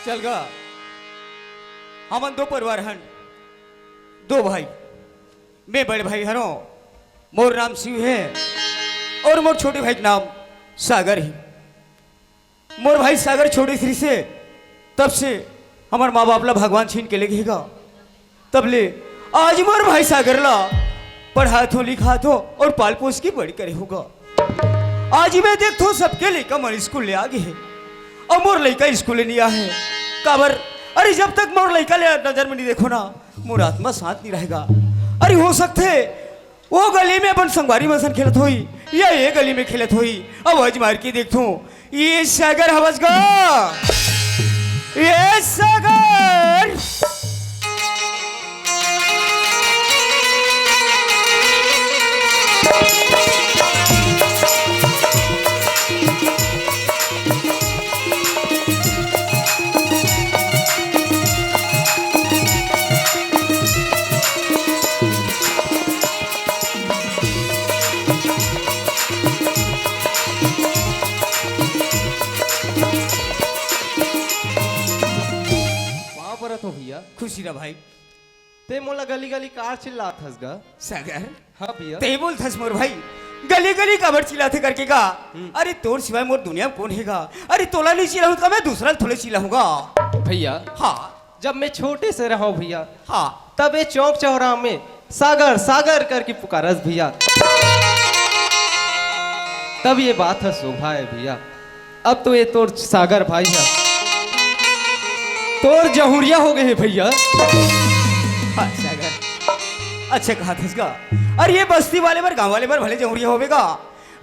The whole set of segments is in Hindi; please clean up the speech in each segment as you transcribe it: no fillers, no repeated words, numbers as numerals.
चल गा हमन दो परिवार हन, दो भाई। मैं बड़े भाई हरो, मोर नाम शिव है और मोर छोटे भाई का नाम सागर है। मोर भाई सागर छोटे श्री से तब से हमार माँ बाप ला भगवान छीन के लेगेगा, तब ले आज मोर भाई सागर ला पढ़ात हो लिखात हो और पाल पोस की बड़ी करे होगा। आज मैं देखो सबके लड़का मन स्कूल ले आ गए है और मोर लड़का स्कूल नहीं आया है। काबर अरे जब तक मोर लड़का ले नजर में नहीं देखो ना, मोर आत्मा शांत नहीं रहेगा। अरे हो सकते वो गली में अपन संगवारी मसन खेलत होई या ये गली में खेलत होई, अब आज मार के देखो ये सागर हवस गा, ये सागर तो भैया खुशी रहा भाई। ते मोला गली गली कार चिल्लात हस गा। सागर हाँ भैया ते बोल थस मोर भाई गली गली कबर चिल्लाते करके का, अरे तोर सिवाय मोर दुनिया में कौन हैगा। अरे तोला नहीं चिल्लाऊं तो मैं दूसरा थोड़े चिल्लाऊंगा। भैया हाँ जब मैं छोटे से रहा भैया, हाँ तब ये चौक चौराहा में सागर सागर करके पुकारस भैया, तब ये बात है शोभा है भैया। अब तो ये तोर सागर भाई है, तोर जहुरिया हो गए हैं भैया। हाँ सागर अच्छा कहा था इसका। अरे ये बस्ती वाले पर गांव वाले पर भले जहुरिया होवेगा,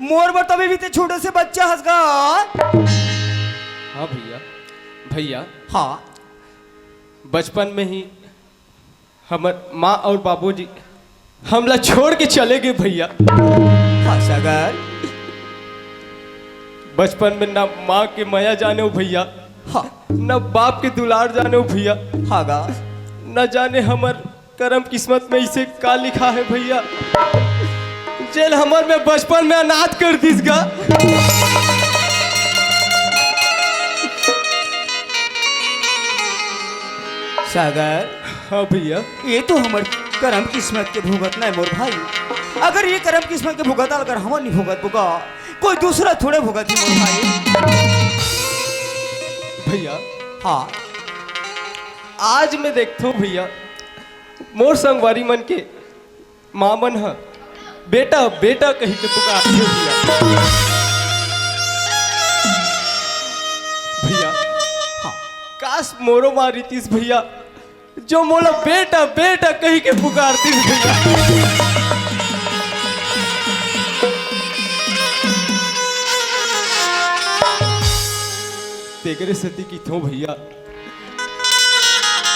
मोर पर तभी भी ते छोटे से बच्चा हंसगा। हाँ भैया भैया हाँ बचपन में ही हमार माँ और बाबूजी हमला छोड़ के चले गए भैया। हाँ सागर बचपन में ना माँ के माया जाने हो भैया, हाँ न बाप के दुलार जाने हो भैया, हाँ गा न जाने हमार करम किस्मत में इसे का लिखा है भैया। जेल हमार में बचपन में अनाथ कर दिस गा। सागर हाँ भैया ये तो हमार करम किस्मत के भुगत ना है मोर भाई। अगर ये करम किस्मत के भुगत अगर हम नहीं भुगत बुगा, कोई दूसरा थोड़े भुगत ही मोर भाई। भैया हाँ आज मैं देखता हूँ भैया, मोर संगवारी मन के माँ मन है बेटा बेटा कहीं के पुकारते हो भैया। भैया हाँ काश मोरो मारी तीस भैया, जो मोला बेटा बेटा कहीं के पुकारती भैया। तेरे सती की थो भैया,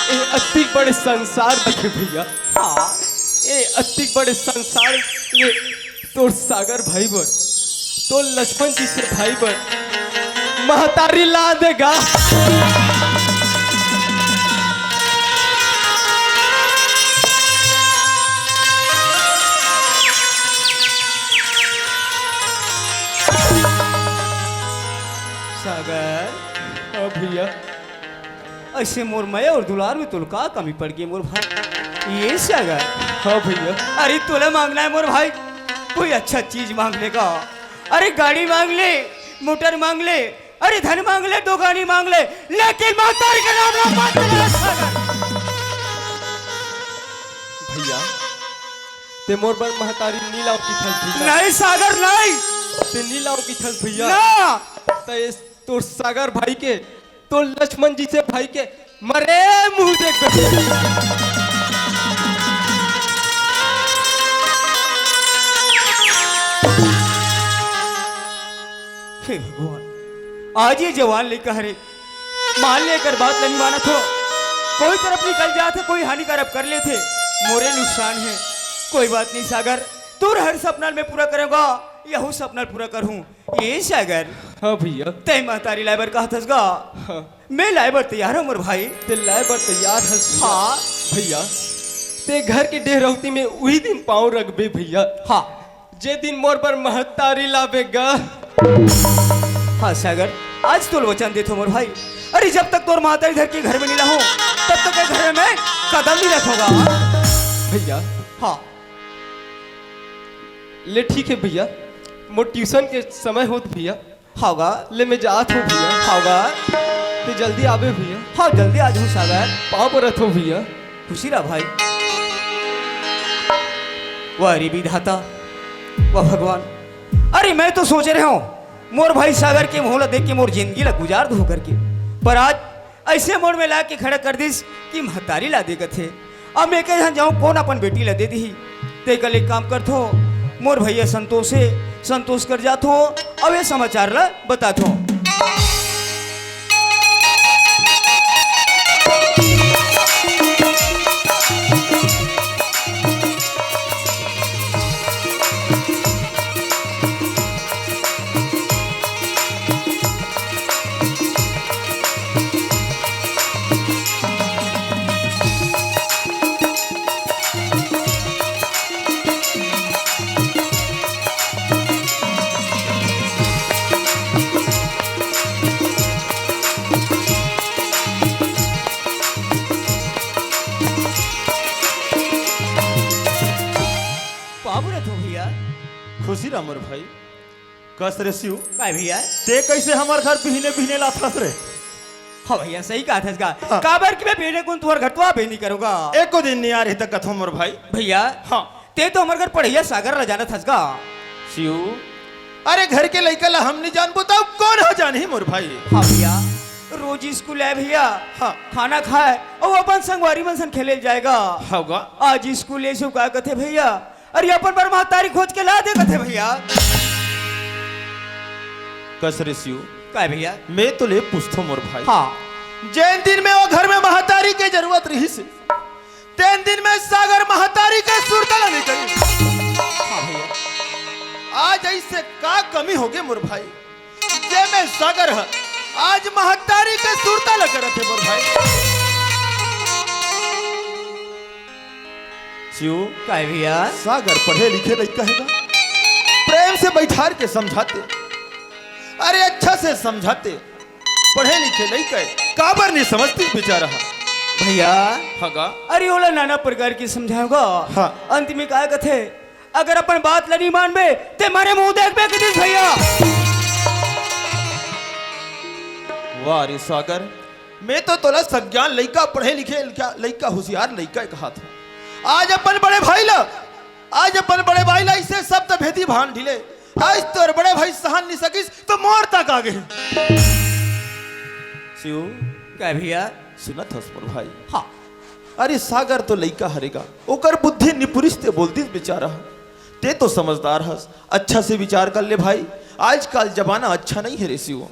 ए अति बड़े संसार देखे भैया। हाँ ए अति बड़े संसार ये तो सागर भाई बर, तो लक्ष्मण जी से भाई बर महतारी ला देगा। सागर भैया ऐसे मोर मया और दुलार में तुल का कमी पड़ गई मोर भाई। ये सागर हाँ भैया अरे तोला मांगना है मोर भाई, कोई अच्छा चीज मांग लेगा। अरे गाड़ी मांग ले, मोटर मांग ले, अरे धन मांग ले, दो गाड़ी मांग ले, लेकिन महतारी के नाम ना मत ले सागर। भैया ते मोर बर महतारी नीलाव की थस भैया। नहीं सागर नहीं, ते नीलाव की थस भैया ना ते तो सागर भाई के तो लक्ष्मण जी से भाई के मरे मुंह देख हे भगवान, आज ये जवान लेकर हरे मान लेकर बात नहीं माना थो, कोई तरफ निकल जाते, कोई हानिकारक कर लेते, मोरे नुकसान है। कोई बात नहीं सागर, तू हर सपना में पूरा करेगा, यहू सपना पूरा करूं। ये सागर हाँ भैया तय महतारी लाइबर कहा थसगा। हाँ मैं लाइबर तैयार हूं मोर भाई। ते लाइबर तैयार है हाँ भैया। ते घर के डेहरौती में वही दिन पाँव रखबे भैया। हाँ जे दिन मोर पर महतारी लावेगा। हाँ सागर आज तो वचन देतो मोर भाई, अरे जब तक तोर माता इधर के घर में नहीं रहूं तब तक के घर में कदम नहीं रखूंगा। भैया हाँ ले ठीक है भैया, मोर ट्यूशन के समय होत भैया, होगा ले मैं जात हूँ भैया, होगा तो जल्दी आवे भैया, हाँ जल्दी आ जाऊँ सागर। पाँव पर रखो भैया। खुशी रहा भाई। वाह रे विधाता, वाह भगवान। अरे मैं तो सोच रहा हूँ मोर भाई सागर के मोहला देख के मोर जिंदगी ला गुजार दो करके, पर आज ऐसे मोड़ में ला के खड़ा कर दिस कि महतारी ला देगा थे। अब मैं कह जाऊँ कौन अपन बेटी ला दे दी ते कल एक काम कर थो, मोर भैया संतोष है संतोष कर जात हो। अब ये समाचार ला बता थो। खुशी रा मोर भाई कस रे शिव काय भैया ते कैसे हमार घर बिहने बिहने लाथस रे। हाँ भैया सही कहा था इसका। काबर कि मैं बेटे को तुम्हारे घर तो आप नहीं करूंगा। एको दिन नहीं आ रही तक कथो मोर भाई। भैया हाँ ते तो हमारे घर पढ़ैया सागर ला जाना था इसका। शिव अरे घर के लड़का ला हम नहीं जान बताओ कौन हो जान ही मोर भाई। हाँ भैया रोज स्कूल है भैया, हाँ खाना खाए और अपन संगवारी मन सन खेले जाएगा। होगा आज स्कूल ऐसे का कथे भैया, अरे अपन पर तारीख खोज के ला दे कथे भैया। कस रे शिव काय भैया मैं तो ले पूछतो मोर भाई। हाँ जैन दिन में वो घर में महतारी के जरूरत रही से तेन दिन में सागर महतारी के सुरतला नहीं करी। हाँ भैया आज ऐसे का कमी हो गए मोर भाई जे में सागर है आज महतारी के सुरतला करत है मोर भाई। शिव काय भैया सागर पढ़े लिखे नहीं कहेगा, प्रेम से बैठार के समझाते, अरे अच्छा से समझाते, पढ़े लिखे नहीं कहे काबर नहीं समझती बेचारा। भैया हगा अरे ओला नाना प्रकार की समझाऊंगा। हाँ। अंत में क्या कथे अगर अपन बात नहीं मान बे ते मारे मुंह देख बे किस भैया। वाह रे सागर मैं तो तोला सज्ञान लइका पढ़े लिखे लइका होशियार लइका कहा था। आज अपन बड़े भाई ला आज अपन बड़े भाई ला इसे सब तो भेदी भान ढिले, आज तोर बड़े भाई सहन नहीं सकिस तो मोर तक आ गए। शिव क्या भैया सुनत हस मोर भाई। हाँ अरे सागर तो लइका हरेगा ओकर बुद्धि निपुरिश ते बोलती बेचारा ते तो समझदार हस, अच्छा से विचार कर ले भाई। आजकल जमाना अच्छा नहीं है रे शिव,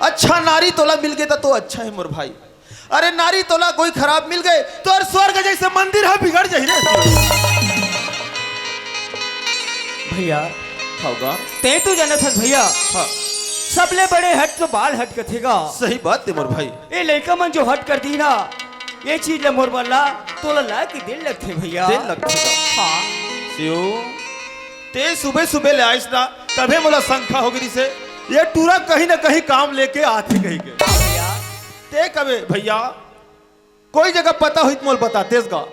अच्छा नारी तोला मिल गए तो अच्छा है मोर भाई। अरे नारी तोला कोई खराब मिल गए तो और स्वर्ग जैसे मंदिर है बिगड़ जाही रे भैया। होगा ते तो जाना था भैया। हाँ सबले बड़े हट तो बाल हट कथेगा। सही बात है मोर भाई। ये लड़का मन जो हट कर दी ना ये चीज ले मोर वाला तोला ला के दिल लगते भैया। दिल लगतेगा हाँ शिव ते सुबह सुबह ले आइस ना तभे मोला शंका हो गई से ये टूरा कहीं ना कहीं काम लेके आते कहीं के भैया ते कबे भैया कोई जगह पता हुई मोल बता तेज गा।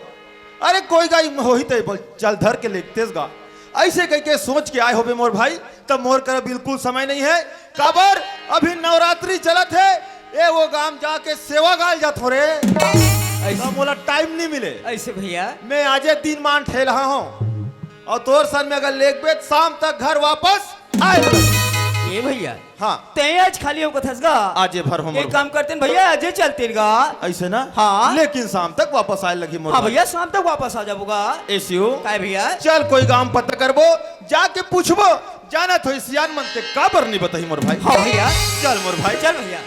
अरे कोई गाय हो ही बोल चल धर के ले तेज गा ऐसे कह के सोच के आए होबे मोर भाई तब मोर कर बिल्कुल समय नहीं है। काबर अभी नवरात्रि चलत है ए वो गांव जाके सेवा गाल जात हो रे ऐसा मोला टाइम नहीं मिले। ऐसे भैया मैं आजे दिन मान ठे रहा हूँ और तोर सन में अगर लेक बेच शाम तक घर वापस आए। ये भैया हाँ ते आज खाली हो कथसगा आजे भर हम एक काम करते हैं भैया आज चलते गा। ऐसे ना हाँ। लेकिन शाम तक वापस आए लगी मोर हाँ भाई। भैया शाम तक वापस आ जाऊंगा। एसियो काय भैया चल कोई काम पता करबो जाके पूछबो जाना तो सियान मन ते काबर नहीं बताई मोर भाई। हाँ भैया चल मोर भाई चल भैया।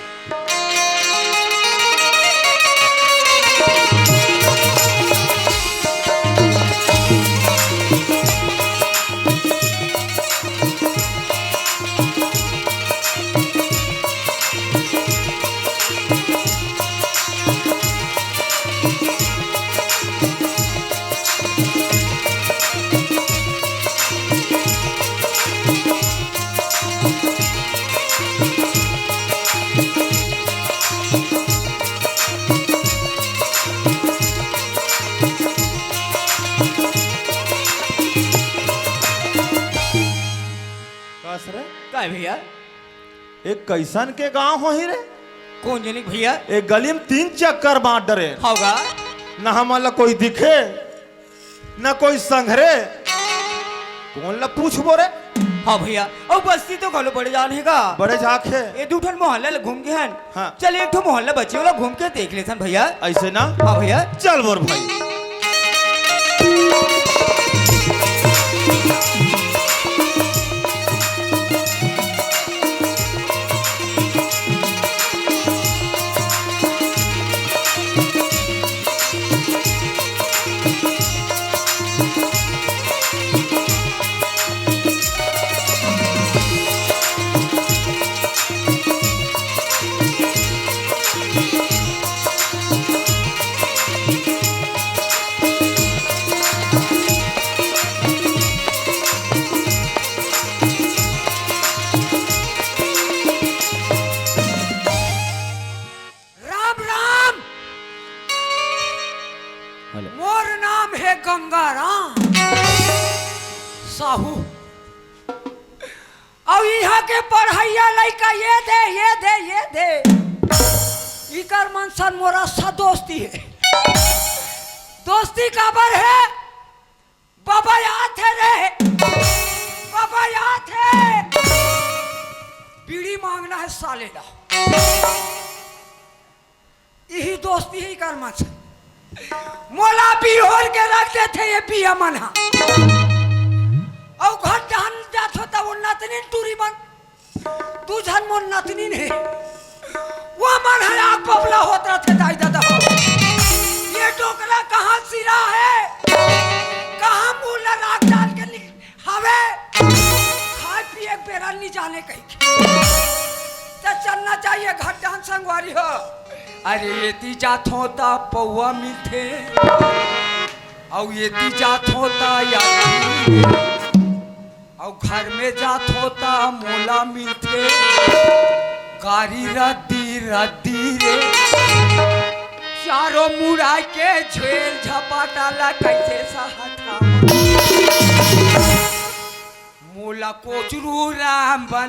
का भैया एक कैसन के गांव हो ही रे कौन जनिक भैया एक गली में 3 चक्कर बांट डरे होगा न हमला कोई दिखे न कोई संघरे कौन ला पूछ बोरे हाँ भैया और बस्ती तो घलो बड़े जान हैगा बड़े झाक है ये दूठन मोहल्ला ले घूम गए हैं हाँ। चल एक ठो मोहल्ला बच्चे वाला घूम के देख लेसन भैया ऐसे ना हाँ भैया चल मोर भाई राम राम मोर नाम है गंगाराम साहू और यहाँ के पढ़ैया लड़का ये दे इकर मनसन मोरा सा दोस्ती है दोस्ती काबर है बाबा याद है रे बाबा याद है बीड़ी मांगना है साले ला यही दोस्ती ही कर मच मोला बिहोर के रखते थे ये पिया मना और घर जहां जात होता वो नतनी टूरी बन तू जन मोन नतनी ने वो मन है आग बबला होता थे दाई दादा हो ये टोकरा कहाँ सिरा है कहाँ मुँह राख डाल के हवे खाए पिए बेरा नहीं जाने कहीं तो चलना चाहिए घर जहां संगवारी हो अरे ये ती जात होता पौवा मिलते और ये ती जात होता यार और घर में जात होता मोला मिलते गाड़ी रद्दी रे चारों मुड़ा के झेल झपाटाला कैसे सहता मोला कोचरू राम बन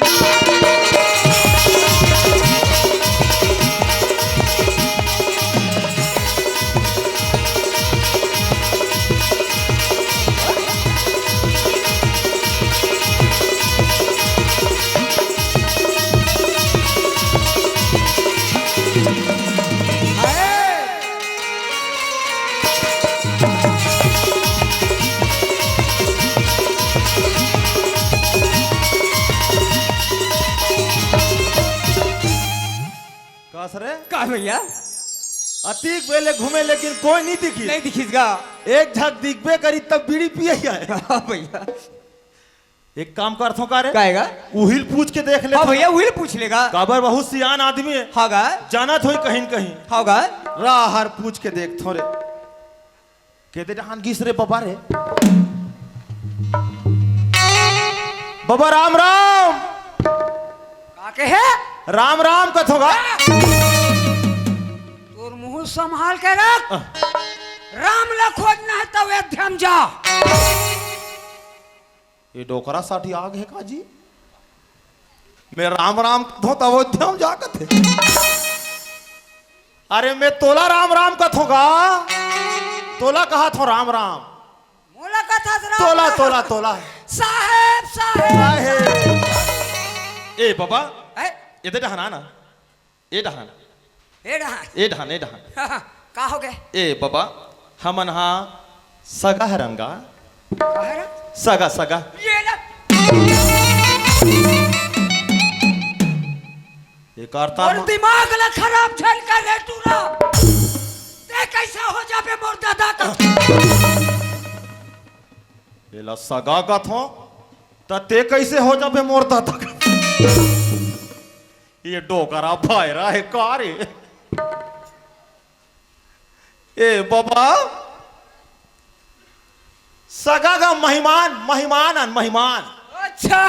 रे का भैया अतीक बेले घूमे लेकिन कोई नहीं दिखी नहीं दिखीसगा एक झक दिखबे करी तब बीड़ी पिए ही आए हाँ भैया एक काम करथो का रे काहेगा उहिल पूछ के देख ले हाँ भैया वही पूछ लेगा काबर बहुत सियान आदमी है होगा जाना थोड़ी कहीं न कहीं होगा राहर पूछ के देख थोड़े कहते जहान घिस रे बाबा रे बाबा राम राम काके है राम राम कथोगा तोर मुंह संभाल के रख राम ला खोजना है तब अध्यम जा ये डोकरा साठी आग है काजी मैं राम राम कथो तब अध्यम जा कथे अरे मैं तोला राम कथोगा तोला कहा थो राम मोला कथा से राम तोला तोला तोला साहेब साहेब ए बाबा ए इधर डहाना ना ए डहाना ए रहा ए डहाना का हो गए ए बाबा हमन हा सगा है रंगा का है रे सगा सगा ये ना ये करता और दिमाग ला खराब झल कर रे तूरा ते कैसा हो जाबे मोर दादा का ये ला सगा का थो ते कैसे हो जाबे मोर दादा का ये डोकरा भाईरा है कार ए बाबा सगा का महिमान अच्छा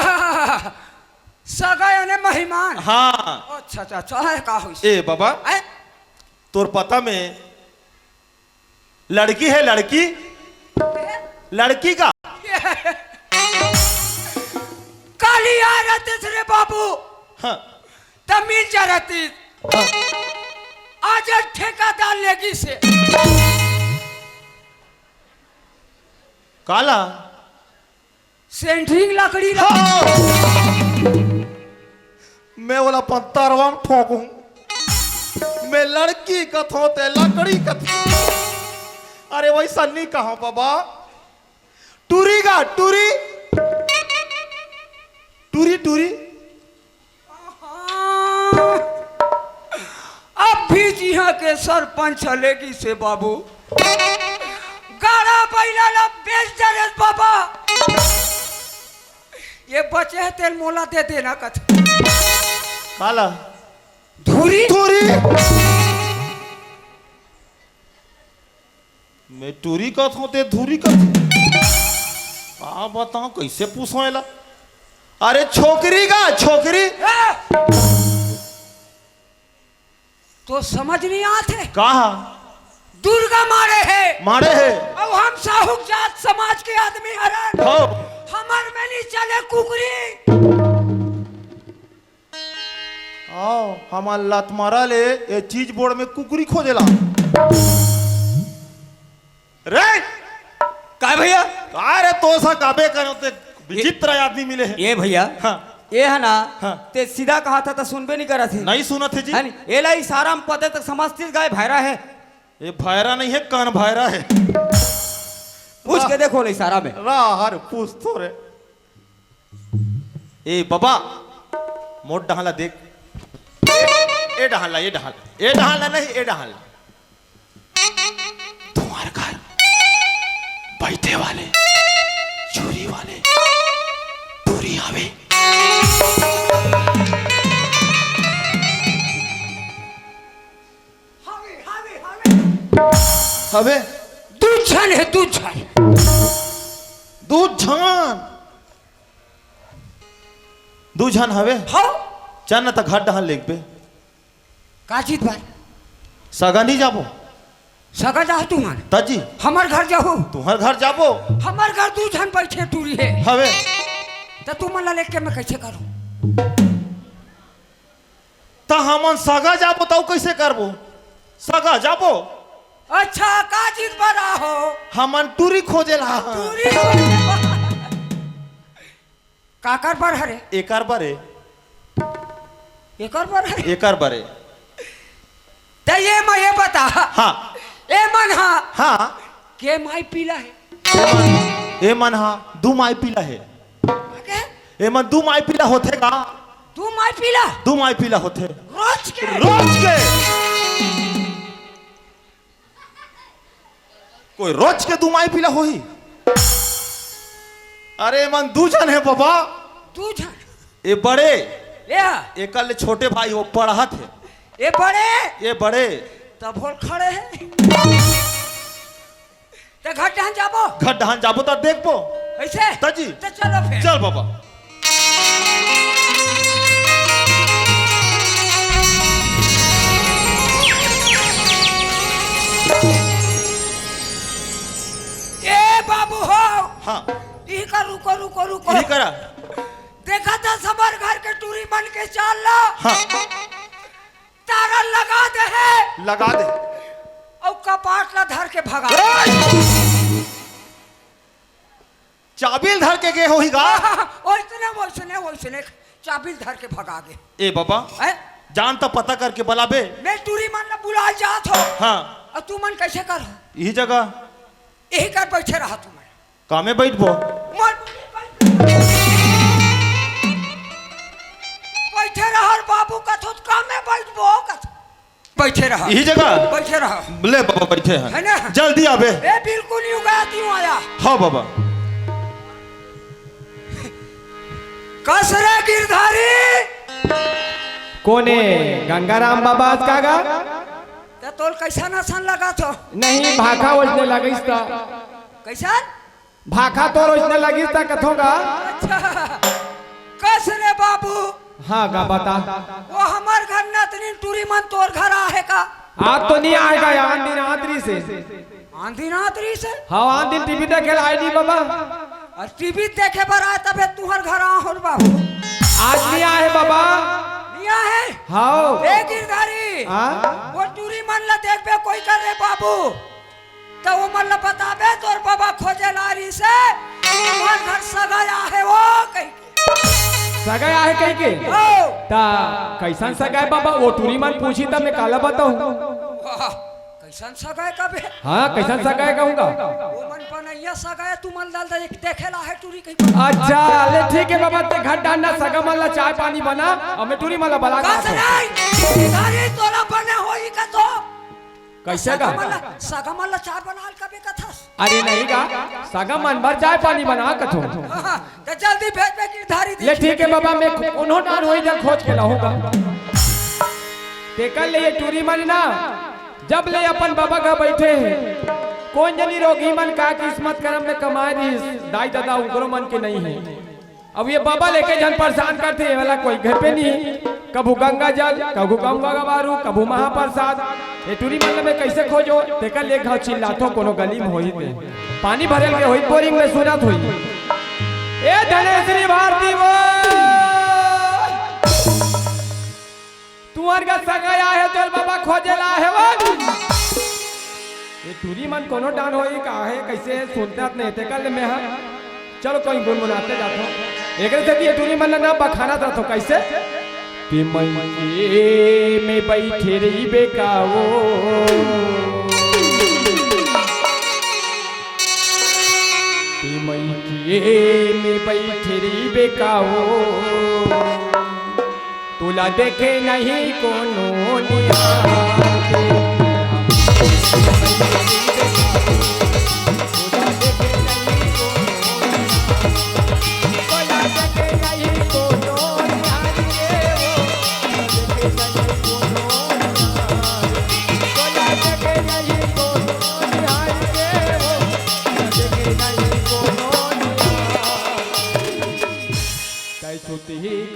सगा यानी मेहमान हाँ अच्छा अच्छा चाहे का हो ए बाबा ए तोर पता में लड़की है लड़की का काली गाड़ी आ रहते रे बाबू हाँ तब मिल जा रहती आज ठेकादार लेगी से काला सेंटरिंग लकड़ी हाँ। मैं बोला पत्थरवा में ठोकूं मैं लड़की कथो ते लकड़ी कथो अरे वही सन्नी कहाँ बाबा टूरी का टूरी टूरी टूरी अब भी यहाँ के सरपंच लेगी से बाबू गाड़ा बैला ला बेच दे रे बाबा ये बचे है तेल मोला दे देना कथ काला धुरी टूरी मैं टूरी कथो ते धूरी कथो आ बताओ कैसे पूछोएला अरे छोकरी का छोकरी तो समझ नहीं आते कहा दुर्गा मारे है मारे है अब हम साहुक जात समाज के आदमी हरण हो हमार में नहीं चले कुकरी आओ हमार लत मारा ले ये चीज बोर्ड में कुकरी खोजेला रे काय भैया अरे तो सा काबे करो ते विचित्र आदमी मिले हैं ये भैया हाँ ये है ना हाँ। ते सीधा कहा था तो सुनबे नहीं करा थे नहीं सुना थे जी है नी? ये लाई सारा हम पते तक समझती गाय भैरा है ये भायरा नहीं है कान भायरा है पूछ के देखो नहीं सारा में राहर पूछ तो रे ए बाबा मोट डहाला देख ए डहाला ये डहाला ए डहाला नहीं ए डहाला तुम्हारे घर बैठे वाले चोरी वाले पूरी आवे हवे दूध छन है दूध छन दूध झान दूध झान हवे हाँ चल त घाट डहाल लेक पे काचित भाई सगा नहीं जाबो सगा जा तुम्हारे ताजी हमार घर जाओ तुम्हार घर जाबो हमार घर दूध छन बैठे टूरी है हवे तो तुम मला लेके मैं कैसे करूं त हमन सगा जाबो तो कैसे करबो सगा जाबो अच्छा काचित बड़ा हो हमन टूरी खोजेला टूरी काकर पर हरे एकार बारे एकर पर हरे एकार बारे तो ये मैं ये बता हाँ ए मन हाँ हाँ के माई पीला है ए मन हाँ दू माई पीला है के? ए मन दू माई पीला होथे का तू माई पीला दू माई पीला होथे रोज के रोज के कोई रोज के दू माई पीला होही अरे मन दू जन है बाबा तू जान ये बड़े या एकल छोटे भाई वो पढ़ा थे ये बड़े ये बड़े तब होल खड़े हैं तो घाट जाबो गड्ढान जाबो तो देखबो ऐसे ताजी तो चलो फिर चल बाबा ए बाबू हो हाँ ई का रुको रुको रुको यही करा देखा था समर घर के टूरी बन के चाल ला हाँ तारा लगा दे है लगा दे और कपाट ला धर के भगा चाबिल धर के गए होही गा ओइसने ओइसने ओइसने चाबिल धर के भगा गे ए बाबा हैं जान तो पता करके बलाबे मैं टूरी मन ला बुला जात हो हाँ और तू मन कैसे कर यही जगह यही कर बैठे रहा तू मन कामे बैठबो बैठे रहा बाबू कथो काम में बैठबो कथो बैठे रहा यही जगह बैठे रहा ले बाबा बैठे है हैं ना जल्दी आबे ए बिल्कुल नहीं उगाया क्यों आया हाँ बाबा कसरे गिरधारी कोने गंगाराम बाबा का गा ते तोल कैसा नसन लगा तो नहीं भाखा ओजने लगिस ता कैसा भाखा तो ओजने लगिस ता कथो गा अच्छा कसरे बाबू हाँ गा बता वो हमार घर नतनी टूरी मन तोर घर आहे का आज तो नहीं आएगा यार दिन आदरी से आंधी नातरी से हाँ दिन टीवी देखे आई नहीं बाबा और टीवी देखे पर आए तबे तुहर घर आ हो बाबू आज नहीं आए बाबा। लिया है हाँ ए गिरधारी वो टूरी मन ला देखबे कोई कर रे बाबू तो वो मन ला बताबे तोर बाबा खोजे लारी से तुम्हार घर सगाया है वो कहीं सगाया है कहीं के ओ ता कैसन सगाए बाबा वो टूरी मन पूछी तब मैं काला बताऊं। वाह, कैसन सगाए कबे हाँ कैसन सगाए कहूँगा। वो मन बनैया सगाए तू मन लाल दे देखेला है टूरी कहीं अच्छा ले ठीक है बाबा ते घर डालना सगा माला चाय पानी बना और मैं टूरी माला बला का से नहीं गाड़ी तोला बने होई का तो कैसे का सगा मन ला चाय बनाल कबे कथा अरे नहीं का सगा मन भर चाय पानी बना कथो तो जल्दी भेज दे गिरधारी ले ठीक है बाबा मैं उन्हों डाल वही जल खोज के लाऊंगा। देखल ले ये टूरी मन ना जब ले अपन बाबा का बैठे हैं कौन जनी रोगी मन का किस्मत करम में कमाए दी दाई दादा उनको मन के नहीं है। अब ये बाबा लेके जन परेशान करते हैं वाला कोई घर पे नहीं कभू गंगा जल कभू गंगा बारू कभू महाप्रसाद ये टूरी मन में कैसे खोजो देखा ले घाव चिल्लाथो कोनो गली में होई थे पानी भरल के होई बोरिंग में सुनत होई ए धनेश्वरी भारती वो तुअर का सगाया है तोर बाबा खोजेला है वो ये टूरी मन कोनो डान होई का है कैसे सुनते नहीं थे कल में हां चलो कोई गुनगुनाते जातो एकरे से ये टूरी मन ना बखाना था तो कैसे कि मैं में बैठे रही बेकाओ कि मैं में बैठे रही बेकाओ तुला देखे नहीं कोनो निहार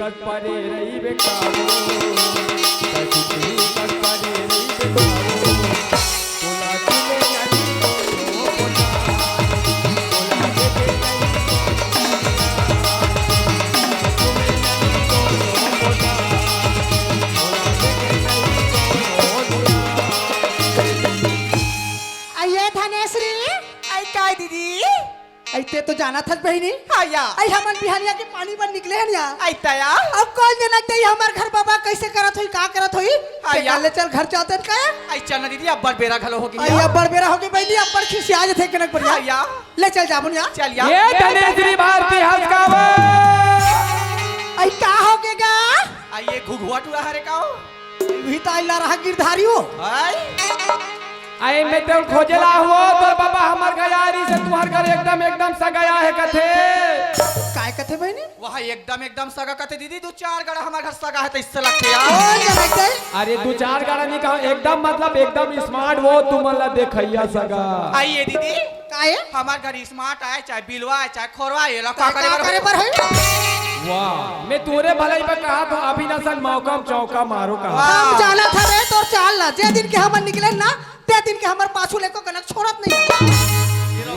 कट परे रही बेकारो कटी कट परे रही बेकारो बोला तुमे नहीं बोला बोला देखे आइए धनेश्वरी आई काय दीदी ऐते तो जाना था बहनी आया आई हमन बिहारिया के पानी पर निकले हैं या आइताया अब कौन जना ते हमर घर बाबा कैसे करत होई का करत होई आया ले चल घर चलते का आई चल दीदी अब्बर बेरा घलो होगी आई अब्बर बेरा होगी बहनी अब्बर खिसिया जे थे कनक पर आया ले चल जाबुन या चल या ये धनेश्वरी भारती हंसकावा आई का होगेगा आई ये घुघुआ टुआ हरे काओ भी तो आई ला रहा गिरधारी हो आई मैं तो खोजला हुआ तो बाबा हमार गयारी से तुहार घर एकदम सगाया है कथे काय कथे बहनी वहां एकदम सगा कथे दीदी दो चार गड़ा हमार घर सगा है तो इससे लगते यार कौन जनते अरे दो चार गाड़ा नहीं कहा एकदम मतलब एकदम स्मार्ट वो तुमला देखैया सगा आइए दीदी काहे हमार घर स्मार्ट आए चाहे बिलवा आए चाहे खोरवा ये लोग का करे पर है वाह मैं तोरे भलाई पे कहा तो अभी ना सन मौका चौका मारो कहा हम जाना था रे तो चाल ना जे दिन के हमन निकले ना ते दिन के हमर पाछू लेको कनक छोड़त नहीं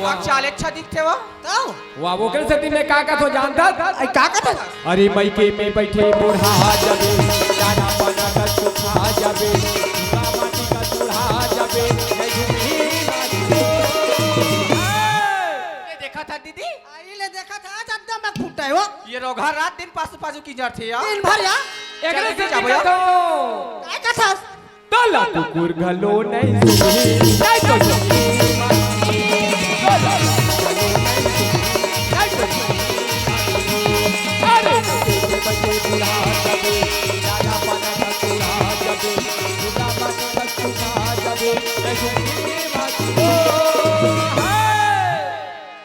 वो चाल अच्छा दिखते हो तो वाह वो कर सकती मैं का तो जानता आई का कथा अरे मैके में बैठे बूढ़ा जबे दाना पाना का सुखा जबे माटी का चूल्हा जबे ये देखा था दीदी आई ले देखा था जब दम में फुटा हो ये रोगा रात दिन पासू की जड़ थे यार दिन भर या एकरे से जाबो यार। तो काय कथा तला कुकुर घलो नहीं सुनी नहीं तो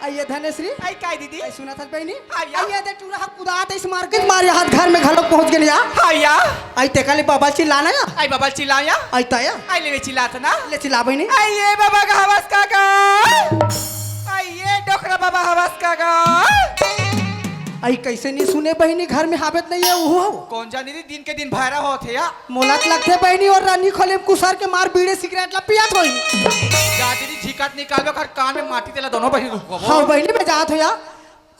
आइए धनेश्वरी आई काय दीदी आई सुना था बहनी आया। आइए दे टूरा कुदात इस मार्केट मारे हाथ घर में घलोक पहुंच गया आया आई ते काली बाबा चिल्लाना या आई बाबा चिल्लाया आई ताया आई ले चिल्लाता ना ले चिल्ला बहनी आइए बाबा का हवस काका आइए डोकरा बाबा हवस काका आई कैसे नहीं सुने बहनी घर में हाबत नहीं है वो कौन जानी दीदी दिन के दिन भैरा होते या मोलत लगते बहनी और रानी खोले कुसर के मार बीड़े सिगरेट ला पियात होई जा दीदी झिकट निकालो कर कान में माटी तेला दोनों बहिन रुको हां बहनी में जात हो या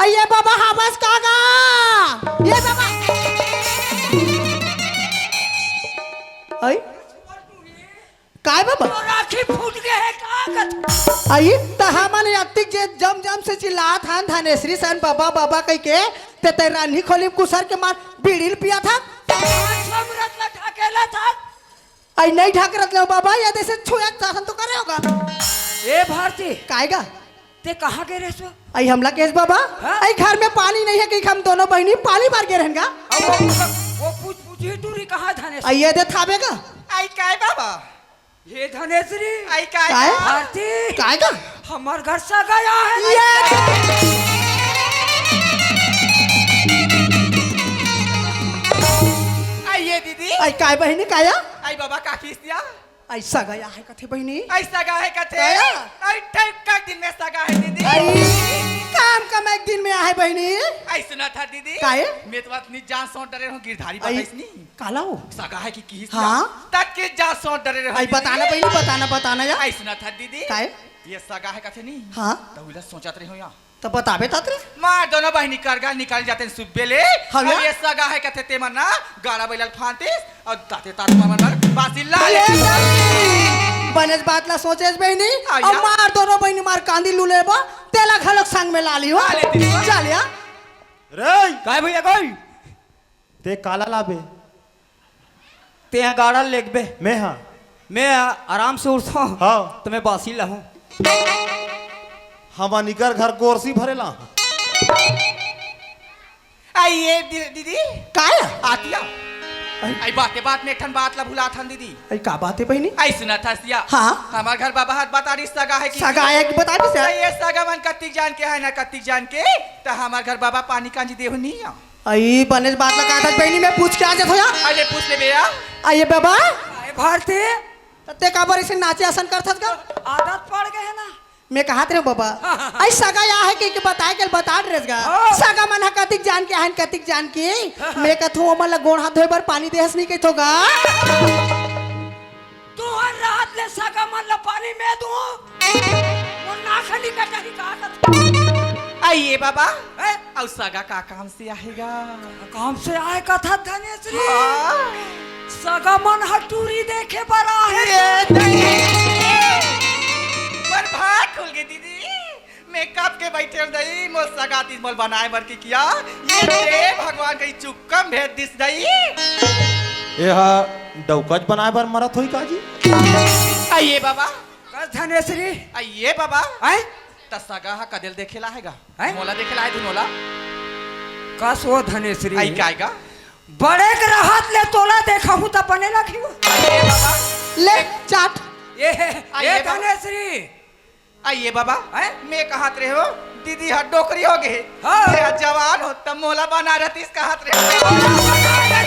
अये बाबा हाबस कागा ये बाबा आई काय बाबा तो राखी फूट गए है का कथ आई तहा माने अतिक जे जम जम से चिल्लात हन धनेश्री सन बाबा बाबा कह के ते ते रानी खोली कुसर के मार बीड़ील पिया था समरत ला ढकेला था आई नहीं ढाक रत लो बाबा ये देसे छुया शासन तो करे होगा ए भारती काएगा ते कहाँ गए रे सो आई हमला केस बाबा हाँ? आई घर में पानी नहीं है कि हम दोनों बहनी पानी मार के रहेंगे अब वो पूछी दूरी कहाँ धनेश आई ये दे थावेगा आई काय बाबा ये धनेश्वरी आई काय काय? भारती काएगा हमार घर से गया है ये आई ये दीदी आई काय बहनी काया आई बाबा का खींच दिया ऐसा गया है कथे बहनी ऐसा गा है कथे क्या? आई टाइप का दिन में सगा है दीदी आई काम कम एक दिन में आहे बहनी आई सुना था दीदी काहे? मैं तो बात नहीं जान सो डरे हूँ गिरधारी आई बताइस नहीं काला हो सगा है कि किस हाँ? तक के जा सो डरे रहो आई बताना बहनी बताना यार आई सुना था दीदी काहे? ये सगा है कथे नहीं हाँ तो उला सोचत रही हो यहाँ तो बताबे तात्रे मार दोनों बहनी करगा निकाल जाते हैं सुबह ले हाँ अब या? ये सगा है कथे ते मरना गाड़ा बैलाल फांतीस और दाते तात मरना बासी लाल बनस बात ला सोचेस बहनी हाँ अब या? मार दोनों बहनी मार कांदी लुले बा तेला घलक संग में लाली हो लाले दीदी। चल या रे काय भैया कोई ते काला लाबे ते यहाँ गाड़ा लेग बे मैं हाँ मैं आराम से उठता हूँ हाँ तो मैं बासी लाहूँ हम निकर घर कोरसी भरेला आई ये दीदी काया आतिया आई बात में ठन बात ला भुला थन दीदी आई का बात है बहनी आई सुना था सिया हाँ? हमार घर बाबा हाथ बता रही सगा है कि सगा है कि बता दी तो से ये सगा मन कत्तिक जान के है ना कत्तिक जान के तो हमार घर बाबा पानी कांजी देहो नहीं आ आई बनस बात ला कहा था बहनी मैं पूछ के आ जात हो या अरे पूछ ले बेया आइए बाबा आई भारती ते का बार इसे नाचे आसन करथत का आदत पड़ गए है ना मैं कहा थे बाबा आई सगा या है कि बताए के बता ड्रेस गा हाँ। सगा मन हा कतिक जान के हन कतिक जान के मैं कथू मन ला गोड़ हाथ धोए बर पानी देहस नहीं कथोगा तू हर रात ले सगा मन ला पानी में दू वो नाखनी का कहीं का आइए बाबा और सगा का काम से आएगा काम से आए का था धनेश्वरी सगा मन हटूरी देखे बड़ा है पर भाग खुल गई दीदी मैं कब के बैठे दई मोर सगाती मोल बनाए बर के किया ये दे भगवान कई चुक्कम भेद दिस दई ये हा डौकज बनाए बर मरत होई काजी आइए बाबा कस धनेश्वरी आइए बाबा आए त सगा हा कदेल देखेला हैगा मोला देखेला है धुनोला कस वो धनेश्वरी आई काएगा बड़े के राहत ले तोला देखा हूं त बने लगी आइए बाबा ले चाट ये धनेश्वरी आइए बाबा मैं कहात रहे हो दीदी हाथ डोकरी हो गए हाँ। जवान हो तब मोला बना रहती इसका हाथ रहे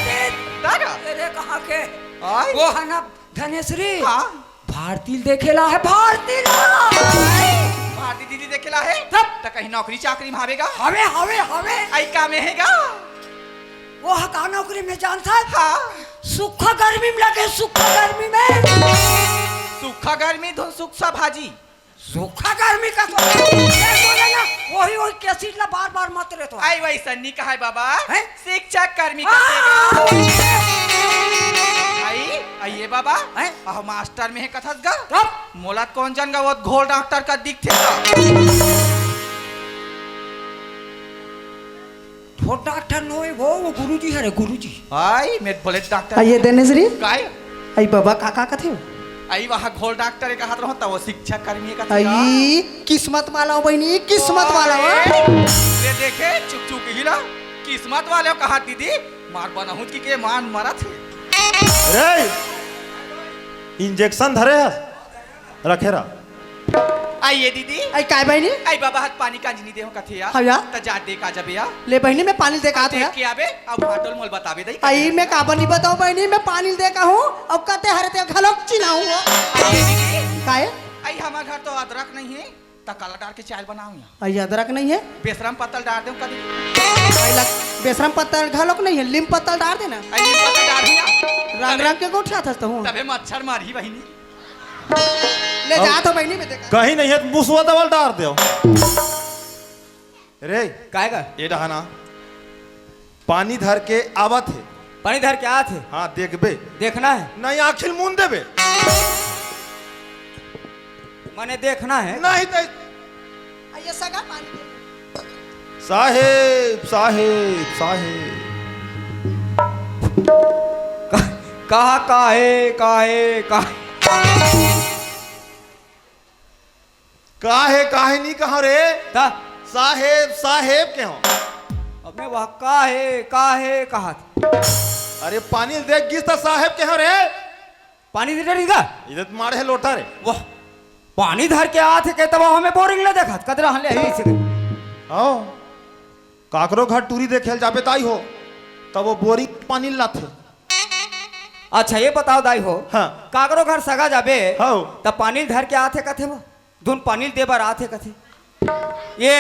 तेरे कहा के वो है ना धनेश्वरी हाँ भारती देखेला है भारती भारती दीदी देखेला है तब तक कहीं नौकरी चाकरी में आवेगा हवे हवे हवे आई का में हैगा वो का नौकरी में जानता है हाँ सुखा गर्मी में लगे सुखा गर्मी में सूखा गर्मी धुन सुखा भाजी सूखा गर्मी का तो बोले ना वही वही कैसेट ला बार बार मत रहे तो आई वही सन्नी का है बाबा शिक्षक कर्मी का आई आइए बाबा आह मास्टर में है कथस गा तब मोला कौन जान गा वो घोल डॉक्टर का दिख थे वो डॉक्टर नो वो गुरुजी है रे गुरुजी आई मैं बोले डॉक्टर आइए धनेश्वरी काय आई बाबा काका कथे आई वहाँ घोल डॉक्टर का हाथ रहता वो शिक्षक कर्मी का आई किस्मत वाला हो बहनी किस्मत वाला हो ले देखे चुप चुप हिला किस्मत वाले कहा दीदी मार बनाहूं की मान मरा थे रे इंजेक्शन धरे है रखे रा आइए दीदी आई काय बहनी आई बाबा हाथ पानी कांजनी देहो कथे या हाँ या? त जा दे का जब या ले बहनी मैं पानी देखा देख था के आबे अब भाटल मोल बतावे दई आई मैं काबर नहीं बताऊं बहनी मैं पानी देखा हूँ अब कहते हरे ते घलोक चिनाऊं आइए दीदी काहे आई हमारे घर तो अदरक नहीं है त काला डाल के चाय बनाऊं या आई अदरक नहीं है बेशरम पत्तल डाल दूं कदी आई लग बेशरम पत्तल घलोक नहीं है लीम पत्तल डाल देना आई नीम पत्तल डाल दिया रंग रंग के गोठा था तो हूँ तबे मच्छर मारी बहिनी ले जा तो बहनी में देखा कहीं नहीं है मुसवा दवल डार दो रे काय का ये डहाना पानी धर के आवत है। पानी धर के आते हाँ देखबे देखना है नहीं आखिर मुंह देबे मैंने देखना है नहीं तो आइए सगा पानी दे। साहेब साहेब साहेब कहा काहे काहे काहे काहे नहीं कहा रे ता साहेब साहेब के हो। अपने वह काहे कहा था। अरे पानी देख गिस था साहेब के हो रे। पानी दे रही का इधर मारे है लोटा रे। वाह पानी धर के आते के तब हमें बोरिंग ले देखा कदरा हले ही से आओ काकरो घर टूरी देखे जाबे ताई हो तब वो बोरी पानी लाथे। अच्छा ये बताओ दाई हो हाँ काकरो घर सगा जाबे हाँ तब पानी धर के आते कथे वो धुन पानी दे बार आते कथे ये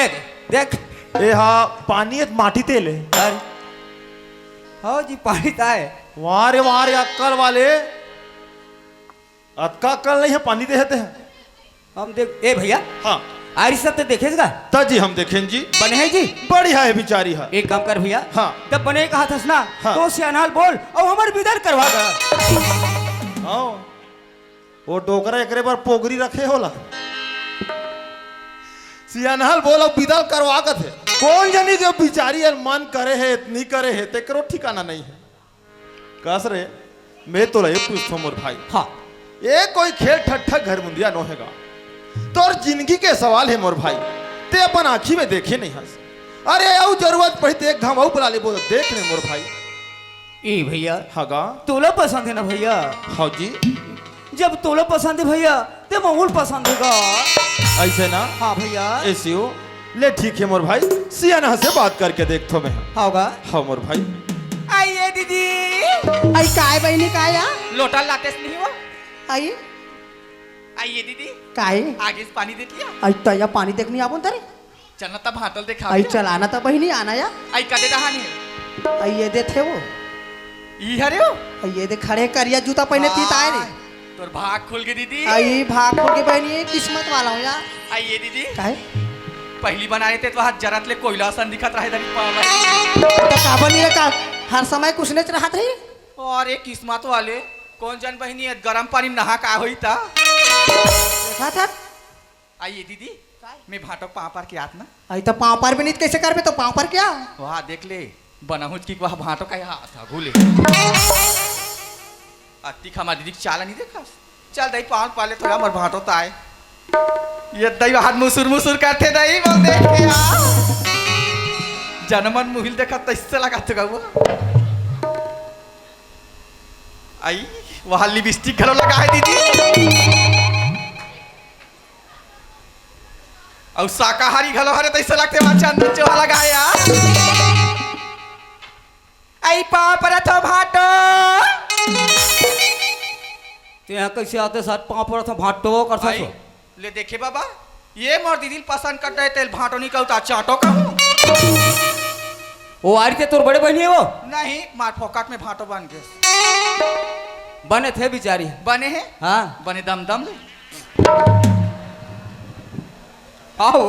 देख ए हाँ पानी एक माटी तेल है। अरे हाँ जी पानी ताए वाह रे अक्कल वाले अक्का अक्कल नहीं है पानी देते हैं हम देख ए भैया हाँ आरी सब तो देखेगा तजी हम देखें जी बने है जी बढ़िया है बिचारी है। एक काम कर भैया हाँ तब बने कहा था ना हाँ। तो सियानाल बोल और हमारे विदर करवा दा हाँ वो डोकरा एकरे बार पोगरी रखे होला सियानाल बोलो विदल करवा का थे कौन जानी जो बिचारी मन करे है इतनी करे है तेकरो ठिकाना नहीं है। कस रे मैं तो रहे पूछो मोर भाई हाँ ये कोई खेल ठट्ठा घर मुंदिया नो हैगा तोर जिंदगी के सवाल है मोर भाई ते अपन आँखी में देखे नहीं हंस। अरे आओ जरूरत पड़ी ते एक घाव बुला ले बोल देख ले मोर भाई। ए भैया हगा तोला पसंद है ना भैया हाँ जी जब तोला पसंद है भैया ते माहौल पसंद होगा ऐसे ना हाँ भैया ऐसे हो ले ठीक है मोर भाई सियाना से बात करके देख तो मैं होगा हाँ मोर भाई आइए दीदी आई काय बहनी काय या लोटा लातेस नहीं हुआ आई आइए दीदी काय आगे से पानी दे दिया आई तया पानी देखनी आबो तरे चलना तब हाटल देखा आई चलाना था बहनी आना या आई कदे दहानी आई ये दे थे वो ई हरे हो आई ये दे खड़े करिया जूता पहने थी ताए रे तोर भाग खुल गई दीदी आई भाग खोल के बहनी किस्मत वाला हो या आइए दीदी काय पहली बनाए थे तो हाथ जरात ले कोयला सन दिखत रहे दरी पावा तो काबन नहीं रखा हर समय कुछ नहीं रहत रही और एक किस्मत वाले कौन जन बहनी है गरम पानी में नहा का होई था देखा था आइए दीदी मैं भाटो पाँव पर के आत ना आई तो पाँव पर भी नहीं कैसे कर तो पाँव पर क्या वहाँ देख ले बनाहुच की वहाँ भाटो का यहाँ था भूले अति खमा दीदी चाला नहीं देखा चल दही पाँव पाले थोड़ा मर भाटो ताए ये दही हाथ मुसुर करते दही बोल देख के जनमन मुहिल देखा तो इससे लगा तो वो आई वहाँ लिपस्टिक घरों लगा है दीदी और शाकाहारी घलो हरे तैसे लगते वहाँ चंदन चोहा लगाया आई पाँव पर तो भाटो ते यहाँ कैसे आते साथ पाँव पर तो भाटो कर सको ले देखे बाबा ये मोर दीदी पसंद कर रहे तेल भाटो निकलता चाटो का वो आ रही थे तोर बड़े बहनी है वो नहीं मार फोकाट में भाटो बन गए बने थे बिचारी बने हैं हाँ बने दम दम ले आओ